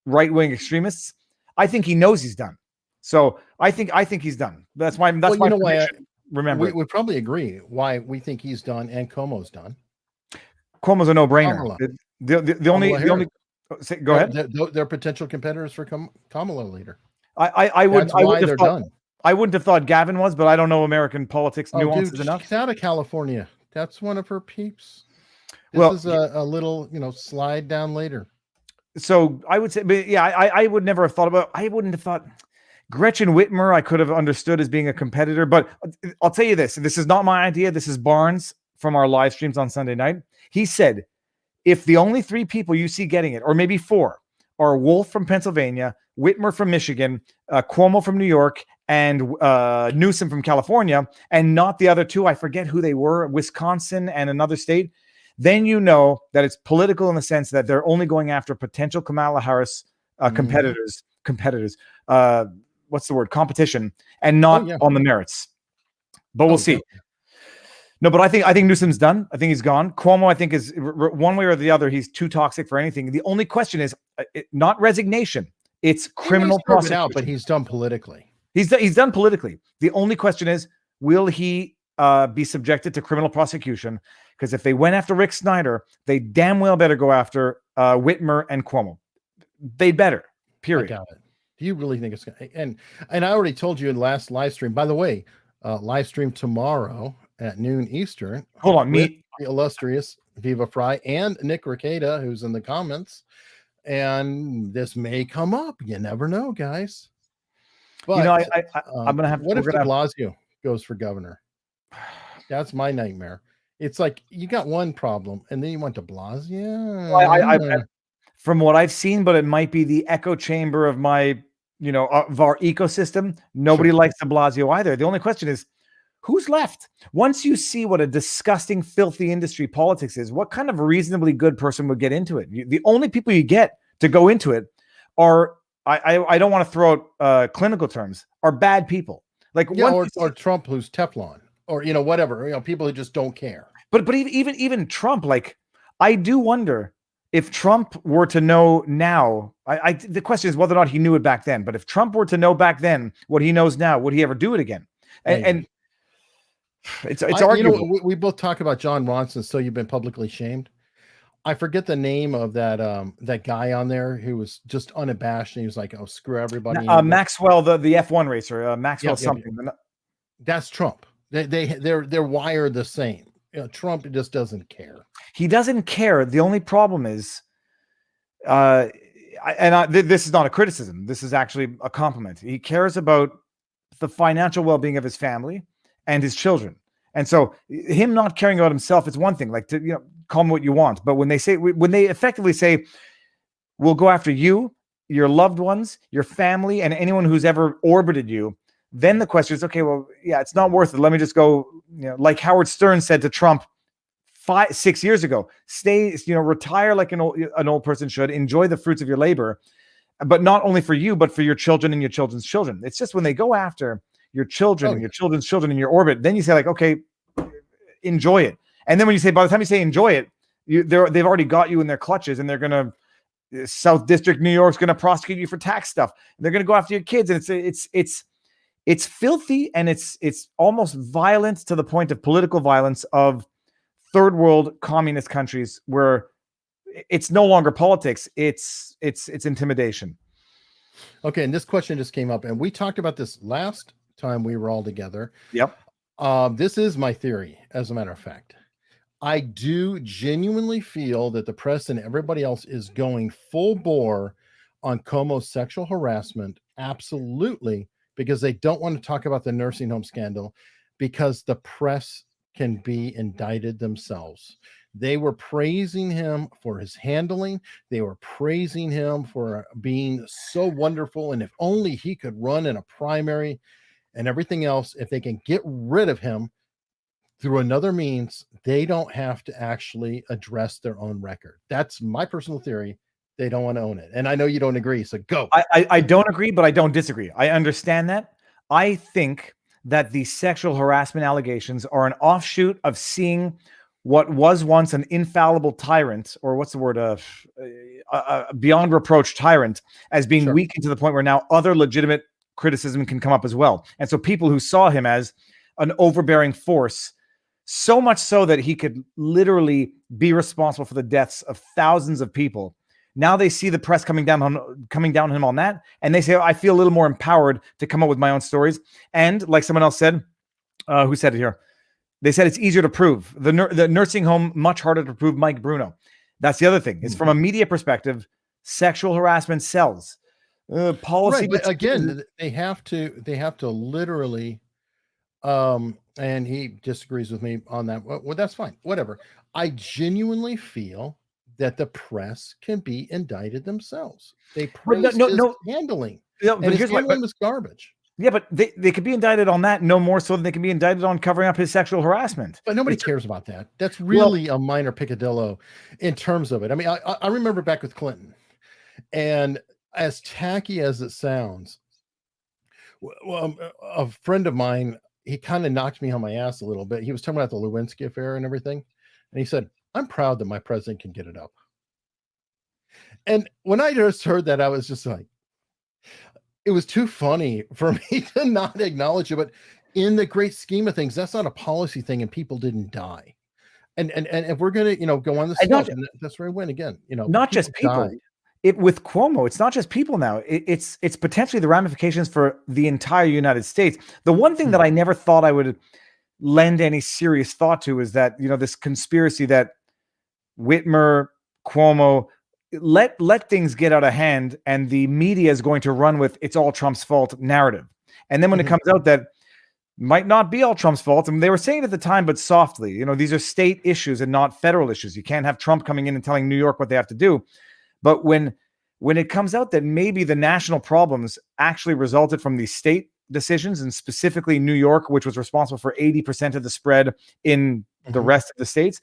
right-wing extremists, I think he knows he's done. So I think he's done. That's my prediction. Remember,
we probably agree why we think he's done and Cuomo's done.
Cuomo's a no-brainer. The only go ahead.
They're potential competitors for Kamala leader.
I wouldn't have thought Gavin was, but I don't know American politics nuances enough.
She's out of California. That's one of her peeps. This is a little, slide down later.
So I would say, but yeah, I would never have thought about. I wouldn't have thought Gretchen Whitmer I could have understood as being a competitor, but I'll tell you this. This is not my idea. This is Barnes from our live streams on Sunday night. He said, if the only 3 people you see getting it, or maybe 4, are Wolf from Pennsylvania, Whitmer from Michigan, Cuomo from New York, and Newsom from California, and not the other 2, I forget who they were, Wisconsin and another state, then you know that it's political in the sense that they're only going after potential Kamala Harris competitors, what's the word? Competition, and not on the merits. But we'll see. Yeah. No, but I think Newsom's done. I think he's gone. Cuomo, I think, is one way or the other. He's too toxic for anything. The only question is not resignation. It's criminal prosecution.
Out, but he's done politically.
He's done politically. The only question is, will he be subjected to criminal prosecution? Because if they went after Rick Snyder, they damn well better go after Whitmer and Cuomo. They'd better. Period.
I got it. Do you really think it's going to? And I already told you in last live stream. By the way, live stream tomorrow at noon Eastern.
Hold on,
the illustrious Viva Frei and Nick Ricada, who's in the comments. And this may come up. You never know, guys. But
I'm gonna have.
What if de Blasio goes for governor? That's my nightmare. It's like you got one problem, and then you want de Blasio.
From what I've seen, but it might be the echo chamber of my, of our ecosystem. Nobody likes de Blasio either. The only question is, who's left? Once you see what a disgusting, filthy industry politics is, what kind of reasonably good person would get into it? The only people you get to go into it are, I don't want to throw out clinical terms, are bad people. Like
or Trump, who's Teflon, or whatever. People who just don't care.
But even Trump, like, I do wonder if Trump were to know now. The question is whether or not he knew it back then. But if Trump were to know back then what he knows now, would he ever do it again? And it's arguable.
We both talk about John Ronson. So you've been publicly shamed. I forget the name of that guy on there who was just unabashed, and he was like, "Oh, screw everybody."
Maxwell, the F1 racer, Maxwell something. Yeah.
That's Trump. They're wired the same. Trump just doesn't care.
He doesn't care. The only problem is, this is not a criticism. This is actually a compliment. He cares about the financial well-being of his family and his children. And so him not caring about himself is one thing, like, to, call him what you want. But when they effectively say, we'll go after you, your loved ones, your family, and anyone who's ever orbited you, then the question is, okay, well, yeah, it's not worth it. Let me just go, like Howard Stern said to Trump 5-6 years ago, retire like an old person should, enjoy the fruits of your labor, but not only for you, but for your children and your children's children. It's just when they go after your children and your children's children in your orbit, then you say, like, okay, enjoy it. And then when you say, by the time you say enjoy it, they've already got you in their clutches, and they're going to, South District, New York's going to prosecute you for tax stuff. And they're going to go after your kids. And it's filthy, and it's almost violent to the point of political violence of third world communist countries where it's no longer politics. It's intimidation.
Okay. And this question just came up, and we talked about this last time we were all together.
Yep.
This is my theory. As a matter of fact, I do genuinely feel that the press and everybody else is going full bore on Cuomo's sexual harassment. Absolutely. Because they don't want to talk about the nursing home scandal, because the press can be indicted themselves. They were praising him for his handling. They were praising him for being so wonderful. And if only he could run in a primary. and everything else, if they can get rid of him through another means, they don't have to actually address their own record. That's my personal theory. They don't want to own it. And I know you don't agree, so go.
I don't agree, but I don't disagree. I understand that. I think that the sexual harassment allegations are an offshoot of seeing what was once an infallible tyrant, or what's the word, beyond reproach tyrant, as being weakened to the point where now other legitimate criticism can come up as well. And so people who saw him as an overbearing force, so much so that he could literally be responsible for the deaths of thousands of people, now they see the press coming down on him on that, and they say, I feel a little more empowered to come up with my own stories. And like someone else said, who said it here? They said it's easier to prove. The nursing home, much harder to prove. Mike Bruno. That's the other thing. Is from a media perspective, sexual harassment sells. Policy,
right, but again, they have to literally. And he disagrees with me on that. Well, that's fine. Whatever. I genuinely feel that the press can be indicted themselves. They praise his handling.
But
his handling was garbage.
Yeah, but they could be indicted on that no more so than they can be indicted on covering up his sexual harassment.
But nobody cares about that. That's really a minor peccadillo in terms of it. I mean, I remember back with Clinton, and as tacky as it sounds, a friend of mine, he kind of knocked me on my ass a little bit. He was talking about the Lewinsky affair and everything. And he said, I'm proud that my president can get it up. And when I just heard that, I was just like, it was too funny for me to not acknowledge it. But in the great scheme of things, that's not a policy thing, and people didn't die. And if we're going to, go on the that's where I win again.
Not just people. With Cuomo, it's not just people now. It's potentially the ramifications for the entire United States. The one thing that I never thought I would lend any serious thought to is that, this conspiracy that Whitmer, Cuomo, let things get out of hand, and the media is going to run with it's all Trump's fault narrative. And then when it comes out that might not be all Trump's fault, and they were saying it at the time, but softly, these are state issues and not federal issues. You can't have Trump coming in and telling New York what they have to do. But when it comes out that maybe the national problems actually resulted from these state decisions, and specifically New York, which was responsible for 80% of the spread in the rest of the states,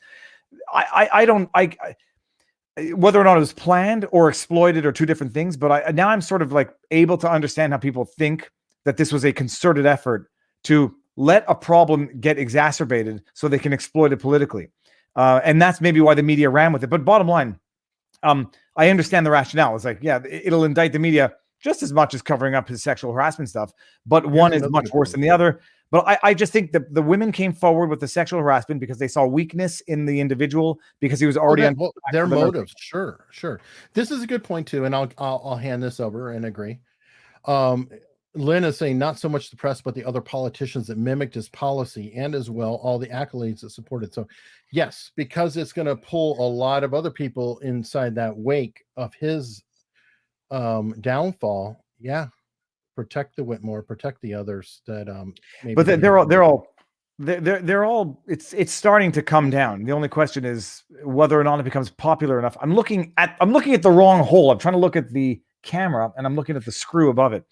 whether or not it was planned or exploited are two different things. But now I'm sort of like able to understand how people think that this was a concerted effort to let a problem get exacerbated so they can exploit it politically. And that's maybe why the media ran with it. But bottom line, I understand the rationale. It's like, yeah, it'll indict the media just as much as covering up his sexual harassment stuff, but one is much worse than the other. But I just think that the women came forward with the sexual harassment because they saw weakness in the individual, because he was already on
their motives. Sure. This is a good point too, and I'll hand this over and agree. Lynn is saying not so much the press, but the other politicians that mimicked his policy, and as well all the accolades that supported. So yes, because it's going to pull a lot of other people inside that wake of his downfall. Yeah, protect the Whitmore, protect the others that maybe.
But they're all it's starting to come down. The only question is whether or not it becomes popular enough. I'm looking at the wrong hole. I'm trying to look at the camera, and I'm looking at the screw above it.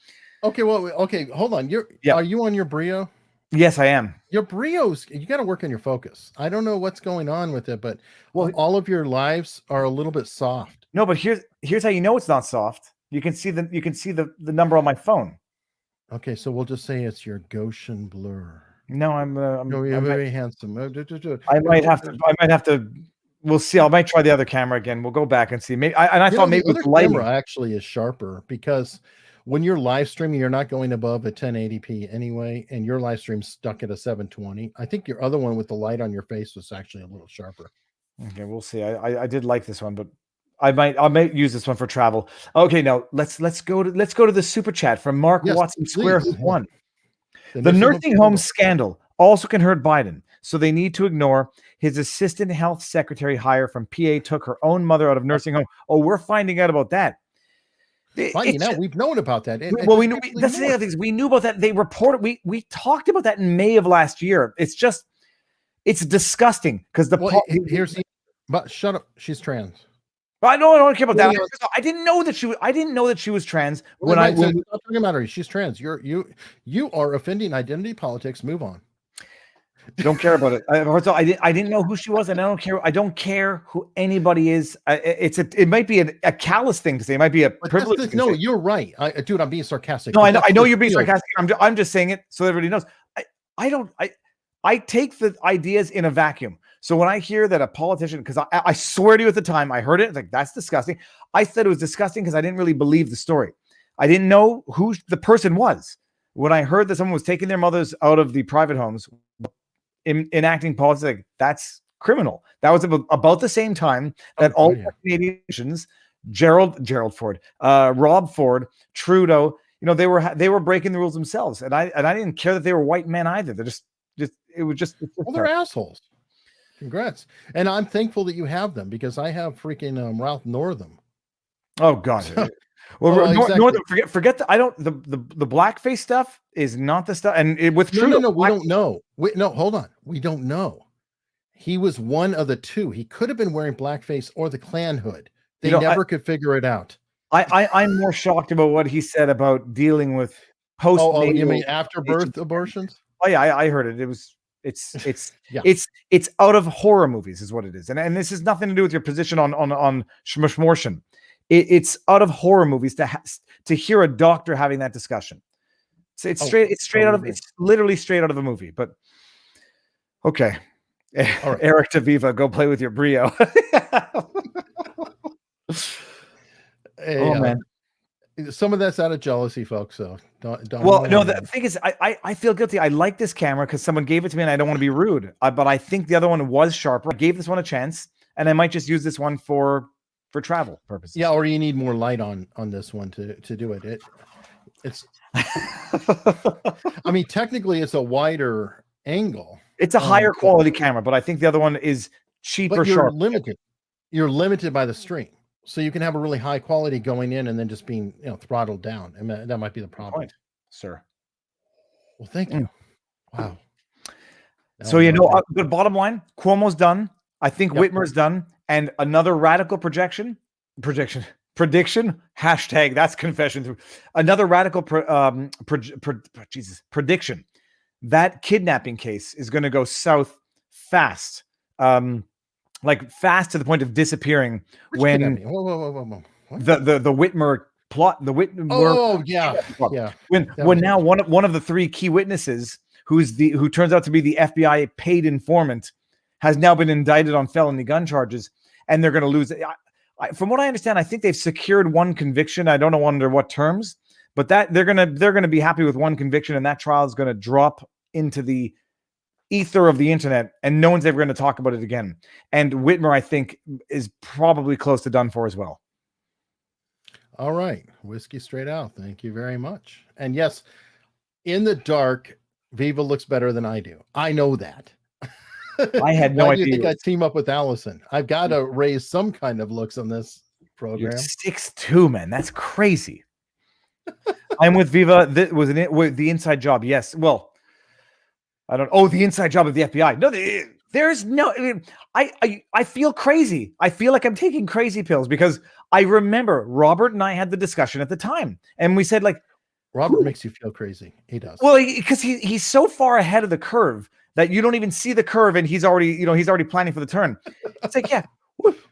Okay, hold on. Are you on your Brio?
Yes, I am.
Your Brios, you got to work on your focus. I don't know what's going on with it, but all of your lives are a little bit soft.
No, but here's how you know it's not soft. You can see the number on my phone.
Okay, so we'll just say it's your Gaussian blur.
No, I'm
very handsome.
I might have to. We'll see. I might try the other camera again. We'll go back and see. Maybe I thought maybe
the other camera actually is sharper, because when you're live streaming, you're not going above a 1080p anyway, and your live stream's stuck at a 720. I think your other one with the light on your face was actually a little sharper.
Okay, we'll see. I did like this one, but I might use this one for travel. Okay, now let's go to the super chat from Mark Watson Square, who's won. The nursing home scandal also can hurt Biden, so they need to ignore his assistant health secretary hire from PA took her own mother out of nursing home. Oh, we're finding out about that.
We've known about that.
We knew. That's the other thing. We knew about that. They reported. We talked about that in May of last year. It's disgusting because but
shut up. She's trans.
But I don't care about that.
Well,
I didn't know that she was. I didn't know that she was trans
Well,
when I.
right, so we're not talking about her. She's trans. You are offending identity politics. Move on.
Don't care about it. I didn't know who she was, and I don't care. I don't care who anybody is. It might be a callous thing to say. It might be a privilege.
No, you're right, dude. I'm being sarcastic.
No, I know you're being sarcastic. I'm just saying it so everybody knows. I take the ideas in a vacuum. So when I hear that a politician, because I swear to you at the time I heard it, like that's disgusting. I said it was disgusting because I didn't really believe the story. I didn't know who the person was. When I heard that someone was taking their mothers out of the private homes, enacting policies, like that's criminal. That was about the same time that all Canadian nations, Gerald Ford, Rob Ford, Trudeau, they were breaking the rules themselves, and I didn't care that they were white men either. They're
they're assholes. Congrats, and I'm thankful that you have them because I have freaking Ralph Northam.
Oh God. Well, exactly. Northam, forget the blackface stuff is not the stuff, and with Trudeau,
no, we don't know. No, hold on, we don't know. He was one of the two. He could have been wearing blackface or the Klan hood. They never could figure it out.
I'm more shocked about what he said about dealing with post.
Oh, you mean afterbirth abortions?
Oh yeah, I heard it. It's out of horror movies, is what it is, and this has nothing to do with your position on Schmortion. It's out of horror movies to hear a doctor having that discussion. So it's literally straight out of a movie. But okay, all right. Eric to Viva, go play with your brio.
Hey, man. Some of that's out of jealousy, folks. So don't.
Well, no, the thing is, I feel guilty. I like this camera because someone gave it to me, and I don't want to be rude. But I think the other one was sharper. I gave this one a chance, and I might just use this one for travel purposes.
Yeah, or you need more light on this one to do it. It's. I mean, technically, it's a wider angle.
It's a higher quality camera, but I think the other one is cheaper.
But you're limited. You're limited by the stream. So you can have a really high quality going in and then just being, throttled down. And that might be the problem.
Point, sir.
Well, thank you. Wow.
So, but bottom line, Cuomo's done. I think Whitmer's done. And another radical prediction, hashtag that's confession through another radical prediction. That kidnapping case is going to go south fast. Like fast to the point of disappearing. When
whoa.
The Whitmer plot, the Whitmer.
Oh yeah.
When now one of the three key witnesses, who turns out to be the FBI paid informant, has now been indicted on felony gun charges, and they're going to lose. From what I understand, I think they've secured one conviction. I don't know under what terms, but that they're gonna be happy with one conviction, and that trial is going to drop into the ether of the internet, and no one's ever going to talk about it again. And Whitmer, I think, is probably close to done for as well.
All right, whiskey straight out. Thank you very much. And yes, in the dark, Viva looks better than I do. I know that.
I had no idea.
You think I team up with Alison? I've got to raise some kind of looks on this program.
You're 6'2", man. That's crazy. I'm with Viva. That was the inside job. Yes. Well, I don't. Oh, the inside job of the FBI. No, there's no. I feel crazy. I feel like I'm taking crazy pills because I remember Robert and I had the discussion at the time, and we said like,
Robert makes you feel crazy. He does.
Well, because he's so far ahead of the curve that you don't even see the curve, and he's already planning for the turn. It's like, yeah,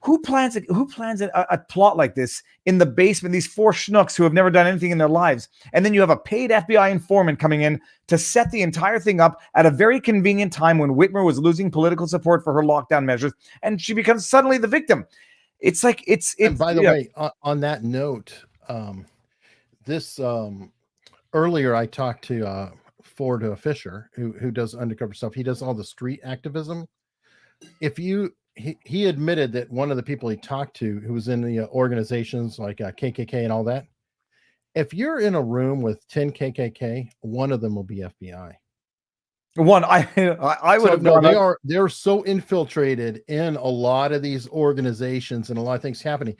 who plans a plot like this in the basement? These four schnooks who have never done anything in their lives, and then you have a paid FBI informant coming in to set the entire thing up at a very convenient time when Whitmer was losing political support for her lockdown measures, and she becomes suddenly the victim. It's like it's.
And by the way, on that note, this earlier I talked to Ford Fisher, who does undercover stuff. He does all the street activism. He admitted that one of the people he talked to, who was in the organizations like KKK and all that, if you're in a room with 10 KKK, one of them will be FBI.
One, I would have known.
They're so infiltrated in a lot of these organizations and a lot of things happening.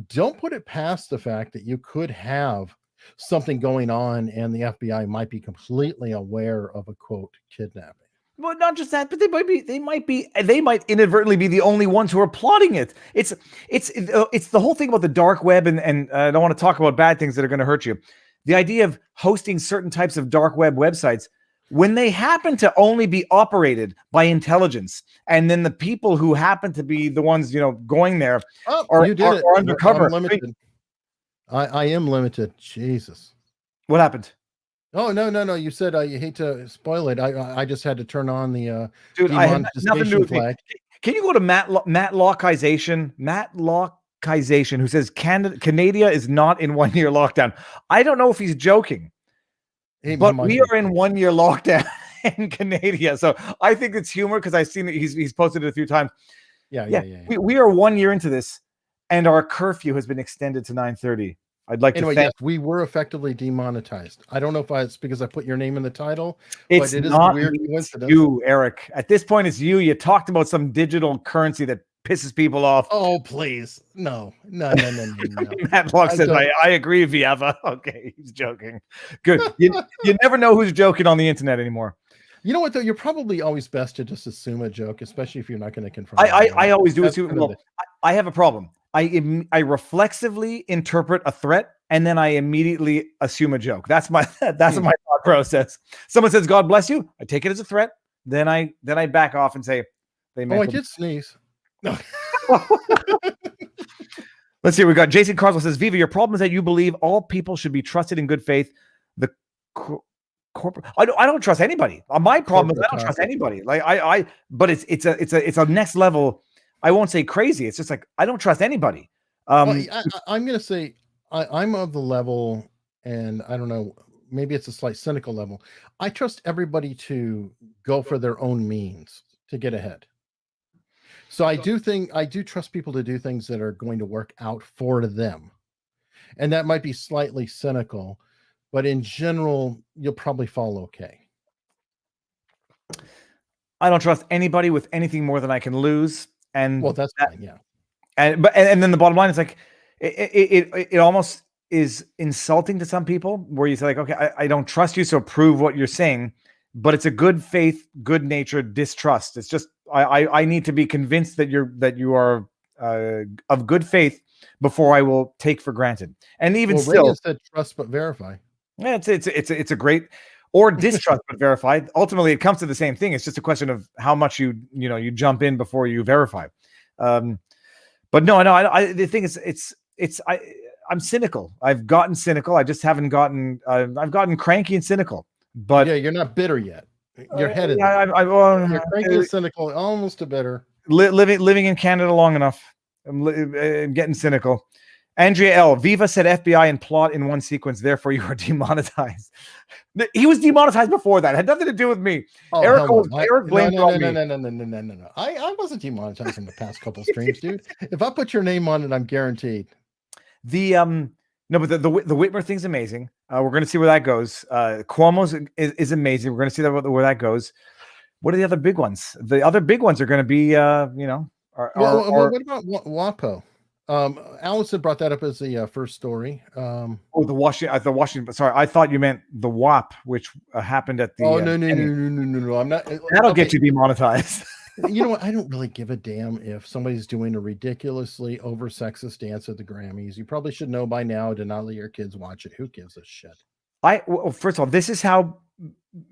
Don't put it past the fact that you could have something going on and the FBI might be completely aware of a quote kidnapping.
Well, not just that, but they might inadvertently be the only ones who are plotting it. It's the whole thing about the dark web, and I don't want to talk about bad things that are going to hurt you. The idea of hosting certain types of dark web websites when they happen to only be operated by intelligence, and then the people who happen to be the ones going there are undercover.
I'm limited. I am limited. Jesus.
What happened?
Oh, no. You said you hate to spoil it. I just had to turn on the
dude. I have nothing to do with
flag.
Can you go to Matt Lockization, who says Canada is not in 1 year lockdown? I don't know if he's joking, but we are in 1 year lockdown in Canada. So I think it's humor because I've seen it. He's posted it a few times. Yeah. We are 1 year into this, and our curfew has been extended to 9:30. I'd like to.
Yes, we were effectively demonetized. I don't know if it's because I put your name in the title.
It's
but it is
not
a weird coincidence.
You, Eric. At this point, it's you. You talked about some digital currency that pisses people off.
Oh, please, no.
Matt Locke says, "I agree, Viva." Okay, he's joking. Good. You never know who's joking on the internet anymore.
You know what, though? You're probably always best to just assume a joke, especially if you're not going to confirm.
I always do it too. Well, I have a problem. I reflexively interpret a threat and then I immediately assume a joke. That's my thought process. Someone says, "God bless you." I take it as a threat. Then I back off and say,
I did sneeze. No.
Let's see. We got Jason Carswell says, "Viva, your problem is that you believe all people should be trusted in good faith. The corporate. I don't trust anybody. My problem is I don't trust anybody. But it's a next level. I won't say crazy. It's just like I don't trust anybody.
I'm going to say I'm of the level, and I don't know, maybe it's a slight cynical level. I trust everybody to go for their own means to get ahead. So I do trust people to do things that are going to work out for them. And that might be slightly cynical, but in general, you'll probably fall okay.
I don't trust anybody with anything more than I can lose. And
well, that's fine, yeah.
And then the bottom line is like it almost is insulting to some people where you say like, okay, I don't trust you, so prove what you're saying. But it's a good faith, good natured distrust. It's just I need to be convinced that you are of good faith before I will take for granted. And even still,
Reagan said trust but verify.
Yeah, it's a great. Or distrust but verify. Ultimately, it comes to the same thing. It's just a question of how much you jump in before you verify. But no, I the thing is, I'm cynical. I've gotten cynical. I just haven't gotten. I've gotten cranky and cynical. But
yeah, you're not bitter yet. You're headed.
You're
cranky and cynical, almost to bitter.
Living in Canada long enough, I'm getting cynical. Andrea L. Viva said FBI and plot in one sequence, therefore you are demonetized. He was demonetized before that. It had nothing to do with me.
Oh,
Eric blamed
no. I wasn't demonetized in the past couple streams, dude. If I put your name on it, I'm guaranteed.
But the Whitmer thing's amazing. We're going to see where that goes. Cuomo's is amazing. We're going to see where that goes. What are the other big ones? The other big ones are going to be, what
about WAPO? Alison brought that up as the first story.
The Washington. Sorry, I thought you meant the WAP, which happened at the.
Oh no! I'm not.
That'll get you demonetized.
You know what? I don't really give a damn if somebody's doing a ridiculously over sexist dance at the Grammys. You probably should know by now to not let your kids watch it. Who gives a shit?
First of all, this is how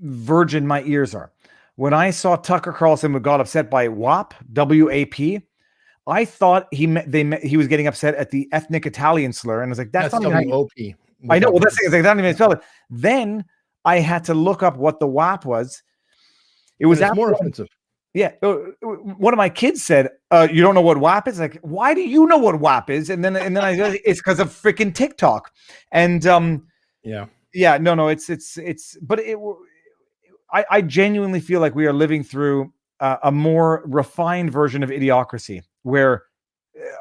virgin my ears are. When I saw Tucker Carlson got upset by WAP, W-A-P, I thought he was getting upset at the ethnic Italian slur, and I was like, "That's not
W-O-P."
I know. Well, that's not even spell it. Then I had to look up what the WAP was. It was
more offensive.
Yeah, one of my kids said, "You don't know what WAP is?" Like, why do you know what WAP is? And then I said, "It's because of freaking TikTok." And no, it's. But I genuinely feel like we are living through a more refined version of idiocracy, where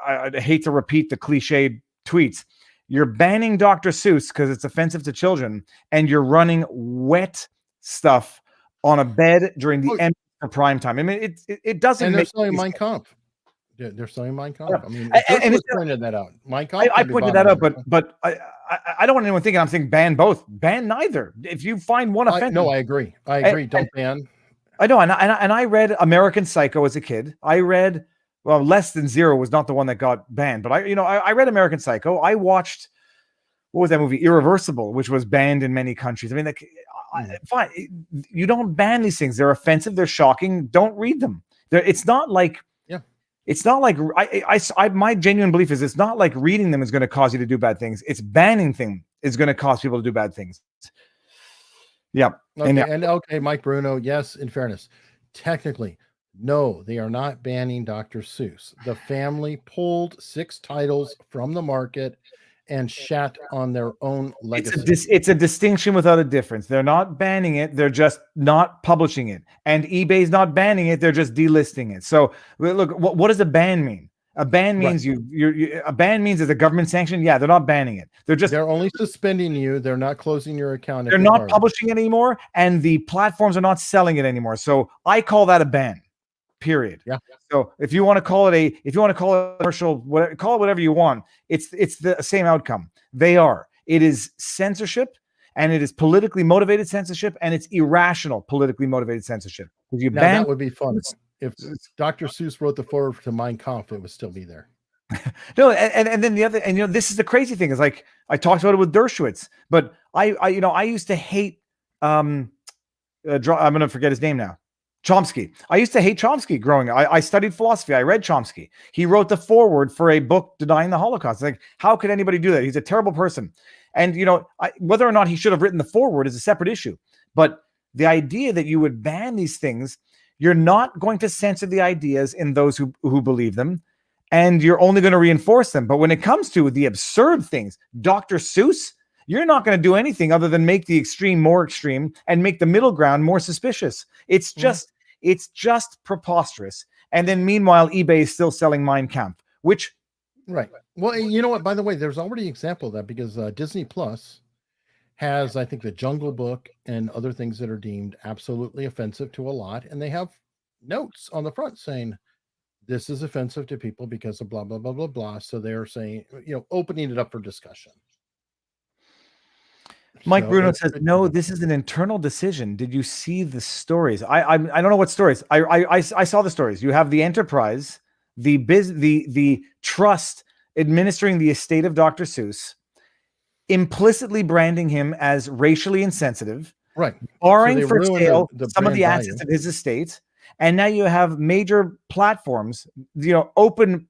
I hate to repeat the cliched tweets. You're banning Dr. Seuss because it's offensive to children, and you're running wet stuff on a bed during the end of prime time. I mean, it doesn't.
And they're selling Mein Kampf. They're selling Mein Kampf.
Yeah.
I mean, and pointed that out. Mein Kampf.
I pointed that out, but I don't want anyone thinking I'm saying ban both. Ban neither. If you find one offensive.
No, I agree. Don't ban.
I know, and I read American Psycho as a kid. I read, well, Less Than Zero was not the one that got banned, but I read American Psycho. I watched, what was that movie, Irreversible, which was banned in many countries. I mean, like, fine, you don't ban these things. They're offensive. They're shocking. Don't read them. It's not like, it's not like my genuine belief is it's not like reading them is going to cause you to do bad things. It's banning them is going to cause people to do bad things. Yeah.
Okay, Mike Bruno. Yes, in fairness, technically, no, they are not banning Dr. Seuss. The family pulled 6 titles from the market and shat on their own legacy.
It's a distinction without a difference. They're not banning it. They're just not publishing it. And eBay's not banning it. They're just delisting it. So look, what does a ban mean? A ban means a ban means it's a government sanction. Yeah, they're not banning it. They're
only suspending you. They're not closing your account.
They're not publishing it anymore, and the platforms are not selling it anymore. So I call that a ban. Period.
Yeah.
So if you want to call it a commercial, call it whatever you want. It's the same outcome. It is censorship, and it is politically motivated censorship, and it's irrational politically motivated censorship.
That would be fun. If Dr. Seuss wrote the foreword to Mein Kampf, it would still be there.
No, and then the other, and this is the crazy thing, is like I talked about it with Dershowitz, but I used to hate I'm going to forget his name now. Chomsky. I used to hate Chomsky growing up. I studied philosophy. I read Chomsky. He wrote the foreword for a book denying the Holocaust. Like, how could anybody do that? He's a terrible person. And, whether or not he should have written the foreword is a separate issue. But the idea that you would ban these things, you're not going to censor the ideas in those who believe them, and you're only going to reinforce them. But when it comes to the absurd things, Dr. Seuss, you're not going to do anything other than make the extreme more extreme and make the middle ground more suspicious. It's just preposterous. And then meanwhile, eBay is still selling Mein Kampf, which...
Right. Well, you know what? By the way, there's already an example of that, because Disney Plus has, I think, the Jungle Book and other things that are deemed absolutely offensive to a lot. And they have notes on the front saying, this is offensive to people because of blah, blah, blah, blah, blah. So they're saying, opening it up for discussion.
Mike Bruno says, no, this is an internal decision. Did you see the stories? I don't know what stories. I saw the stories. You have the enterprise, the trust administering the estate of Dr. Seuss, implicitly branding him as racially insensitive,
right?
Barring for sale some of the assets of his estate. And now you have major platforms, open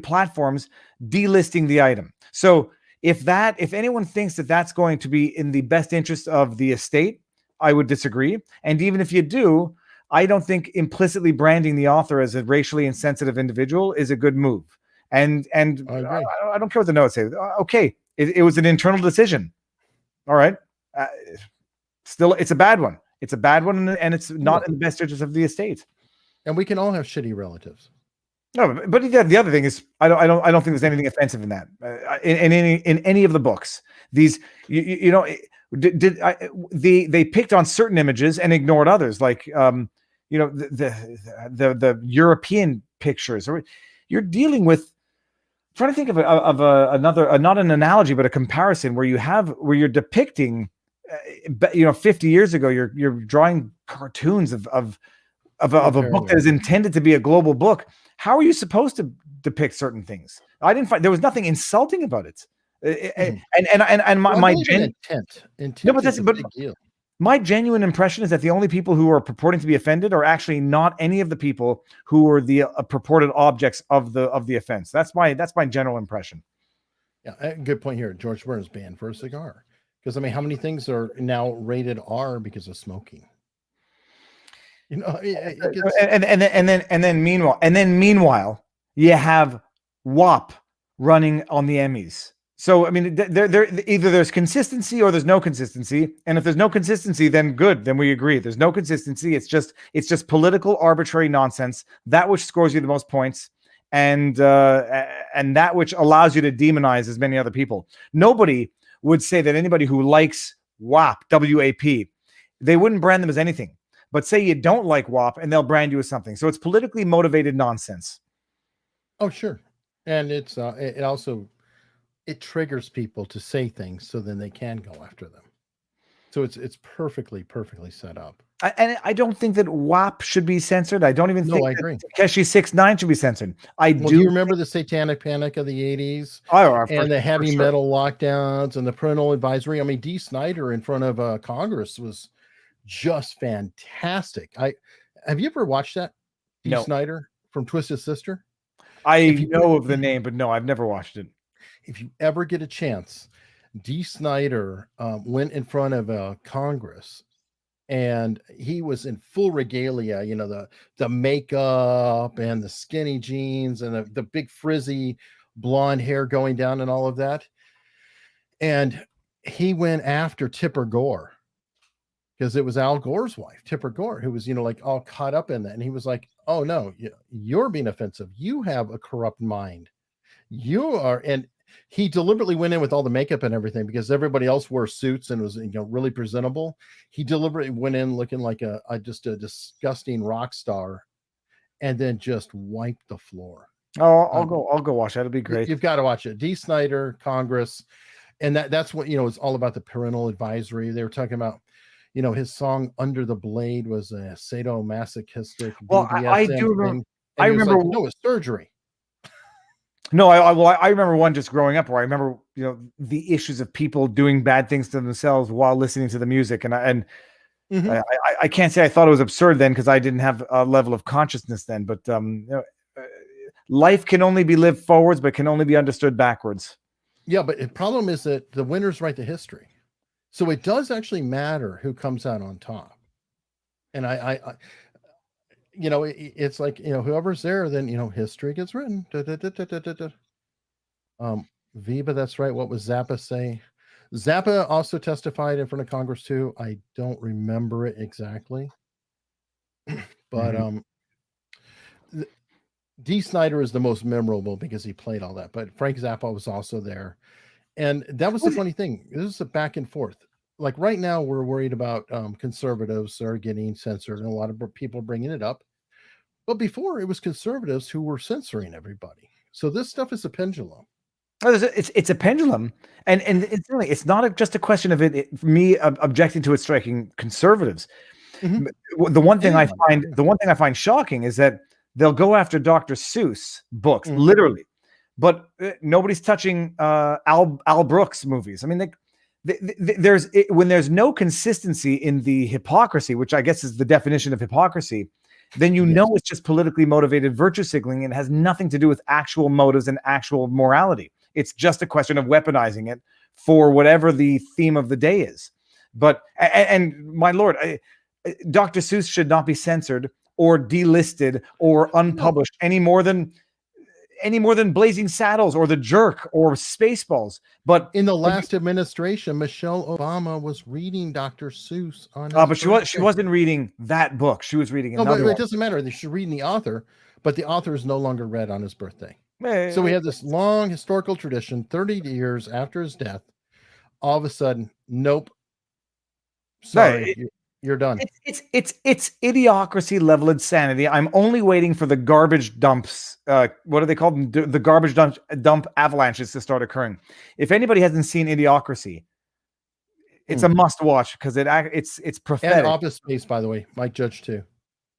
platforms delisting the item. So if anyone thinks that that's going to be in the best interest of the estate, I would disagree. And even if you do, I don't think implicitly branding the author as a racially insensitive individual is a good move. And I don't care what the notes say. Okay, it was an internal decision. All right. Still, it's a bad one. It's a bad one, and it's not in the best interest of the estate.
And we can all have shitty relatives.
No, but the other thing is, I don't think there's anything offensive in that. In any of the books, these they picked on certain images and ignored others, like the European pictures. Or you're dealing with. I'm trying to think of another, not an analogy, but a comparison where you're depicting. 50 years ago, you're drawing cartoons of a book that is intended to be a global book. How are you supposed to depict certain things? I didn't find there was nothing insulting about it. My genuine impression is that the only people who are purporting to be offended are actually not any of the people who are the purported objects of the offense. That's my general impression.
Yeah, good point here. George Burns banned for a cigar. Because how many things are now rated R because of smoking? And
then meanwhile, you have WAP running on the Emmys. So there either there's consistency or there's no consistency. And if there's no consistency, then good. Then we agree. There's no consistency. It's just political arbitrary nonsense. That which scores you the most points, and that which allows you to demonize as many other people. Nobody would say that anybody who likes WAP, W-A-P, they wouldn't brand them as anything. But say you don't like WAP and they'll brand you as something. So it's politically motivated nonsense.
Oh, sure. And it triggers people to say things so then they can go after them. So it's perfectly set up.
And I don't think that WAP should be censored. I don't even
No,
think
I
that
agree.
Takeshi 6ix9ine should be censored.
Well, do you remember the Satanic Panic of the 80s and the heavy metal lockdowns and the parental advisory? I mean, Dee Snider in front of Congress was just fantastic. Have you ever watched that? Dee Snider from Twisted Sister?
I know of the name, but no, I've never watched it.
If you ever get a chance, Dee Snider went in front of Congress, and he was in full regalia, you know, the makeup and the skinny jeans and the big frizzy blonde hair going down and all of that. And he went after Tipper Gore, because it was Al Gore's wife, Tipper Gore, who was, you know, like all caught up in that. And he was like, oh no, you're being offensive. You have a corrupt mind. You are. And he deliberately went in with all the makeup and everything, because everybody else wore suits and was, you know, really presentable. He deliberately went in looking like just a disgusting rock star, and then just wiped the floor.
Oh, I'll go watch that. It'll be great.
You've got to watch it. Dee Snider, Congress. And that's what, you know, it's all about, the parental advisory. They were talking about, you know, his song Under the Blade was a sadomasochistic.
Well, I do remember. I remember
like, no, it's surgery.
No, I remember one just growing up where I remember, you know, the issues of people doing bad things to themselves while listening to the music. And I can't say I thought it was absurd then, because I didn't have a level of consciousness then. But you know, life can only be lived forwards, but can only be understood backwards.
Yeah, but the problem is that the winners write the history. So it does actually matter who comes out on top. And I you know, it's like, you know, whoever's there, then, you know, history gets written. Viva, that's right. What was Zappa say? Zappa also testified in front of Congress too. I don't remember it exactly. But Dee Snider is the most memorable because he played all that. But Frank Zappa was also there. And that was the funny thing. This is a back and forth. Like right now, we're worried about conservatives are getting censored, and a lot of people are bringing it up. But before, it was conservatives who were censoring everybody. So this stuff is a pendulum.
It's a pendulum, and it's not just a question of me objecting to it striking conservatives. The one thing I find shocking is that they'll go after Dr. Seuss books, literally, but nobody's touching Al Brooks movies. I mean, when there's no consistency in the hypocrisy, which I guess is the definition of hypocrisy, then you know it's just politically motivated virtue signaling, and it has nothing to do with actual motives and actual morality. It's just a question of weaponizing it for whatever the theme of the day is. But and my lord, Dr. Seuss should not be censored or delisted or unpublished any more than Blazing Saddles or The Jerk or Spaceballs. But
in the last administration, Michelle Obama was reading Dr. Seuss on.
But she wasn't reading that book. She was reading another.
No, but it doesn't matter. She's reading the author, but the author is no longer read on his birthday. So we have this long historical tradition. 30 years after his death, all of a sudden, nope. Sorry, you're done.
It's idiocracy level insanity. I'm only waiting for the garbage dumps. What are they called? The garbage dump avalanches to start occurring. If anybody hasn't seen Idiocracy, it's a must watch, because it's prophetic.
And Office Space, by the way, Mike Judge too.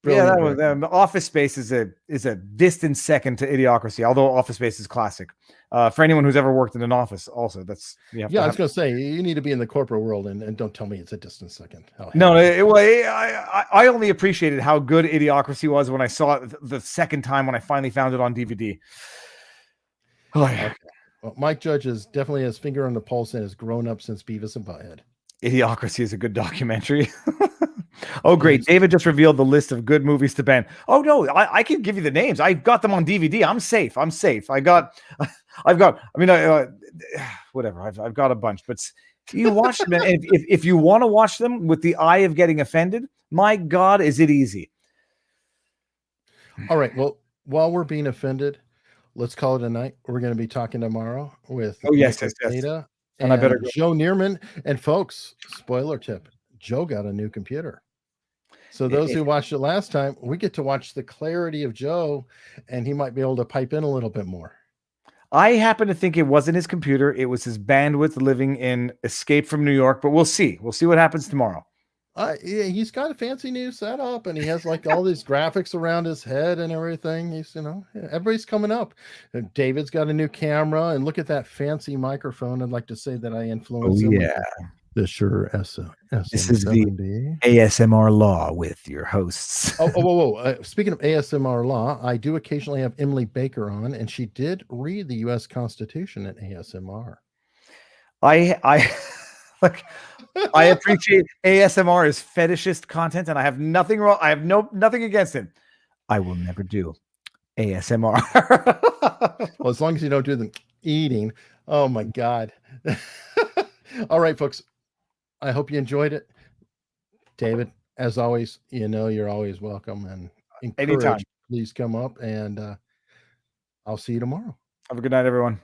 Brilliant. Yeah, that was Office Space is a distant second to Idiocracy, although Office Space is classic. For anyone who's ever worked in an office, also that's I was
going to say, you need to be in the corporate world, and don't tell me it's a distant second.
I only appreciated how good Idiocracy was when I saw it the second time, when I finally found it on DVD. Oh, yeah.
Okay. Well, Mike Judge definitely has finger on the pulse and has grown up since Beavis and Butthead.
Idiocracy is a good documentary. Oh, great. David just revealed the list of good movies to ban. Oh, no, I can give you the names. I've got them on DVD. I'm safe. Whatever. I've got a bunch, but you watch them. And if you want to watch them with the eye of getting offended, my God, is it easy?
All right. Well, while we're being offended, let's call it a night. We're going to be talking tomorrow with Data and I better go. Joe Neerman. And folks, spoiler tip, Joe got a new computer. So those who watched it last time, we get to watch the clarity of Joe, and he might be able to pipe in a little bit more.
I happen to think it wasn't his computer. It was his bandwidth living in Escape from New York, but we'll see. We'll see what happens tomorrow.
Yeah, he's got a fancy new setup, and he has like all these graphics around his head and everything. He's, everybody's coming up. David's got a new camera, and look at that fancy microphone. I'd like to say that I influenced him.
Yeah.
The Shure SM70.
This is the ASMR Law with your hosts.
Whoa. Speaking of ASMR Law, I do occasionally have Emily Baker on, and she did read the U.S. Constitution at ASMR.
I like. I appreciate ASMR is fetishist content, and I have nothing wrong. I have nothing against it. I will never do ASMR.
Well, as long as you don't do the eating. Oh my God. All right, folks. I hope you enjoyed it. David, as always, you're always welcome, and encouraged.
Anytime.
Please come up, and I'll see you tomorrow.
Have a good night, everyone.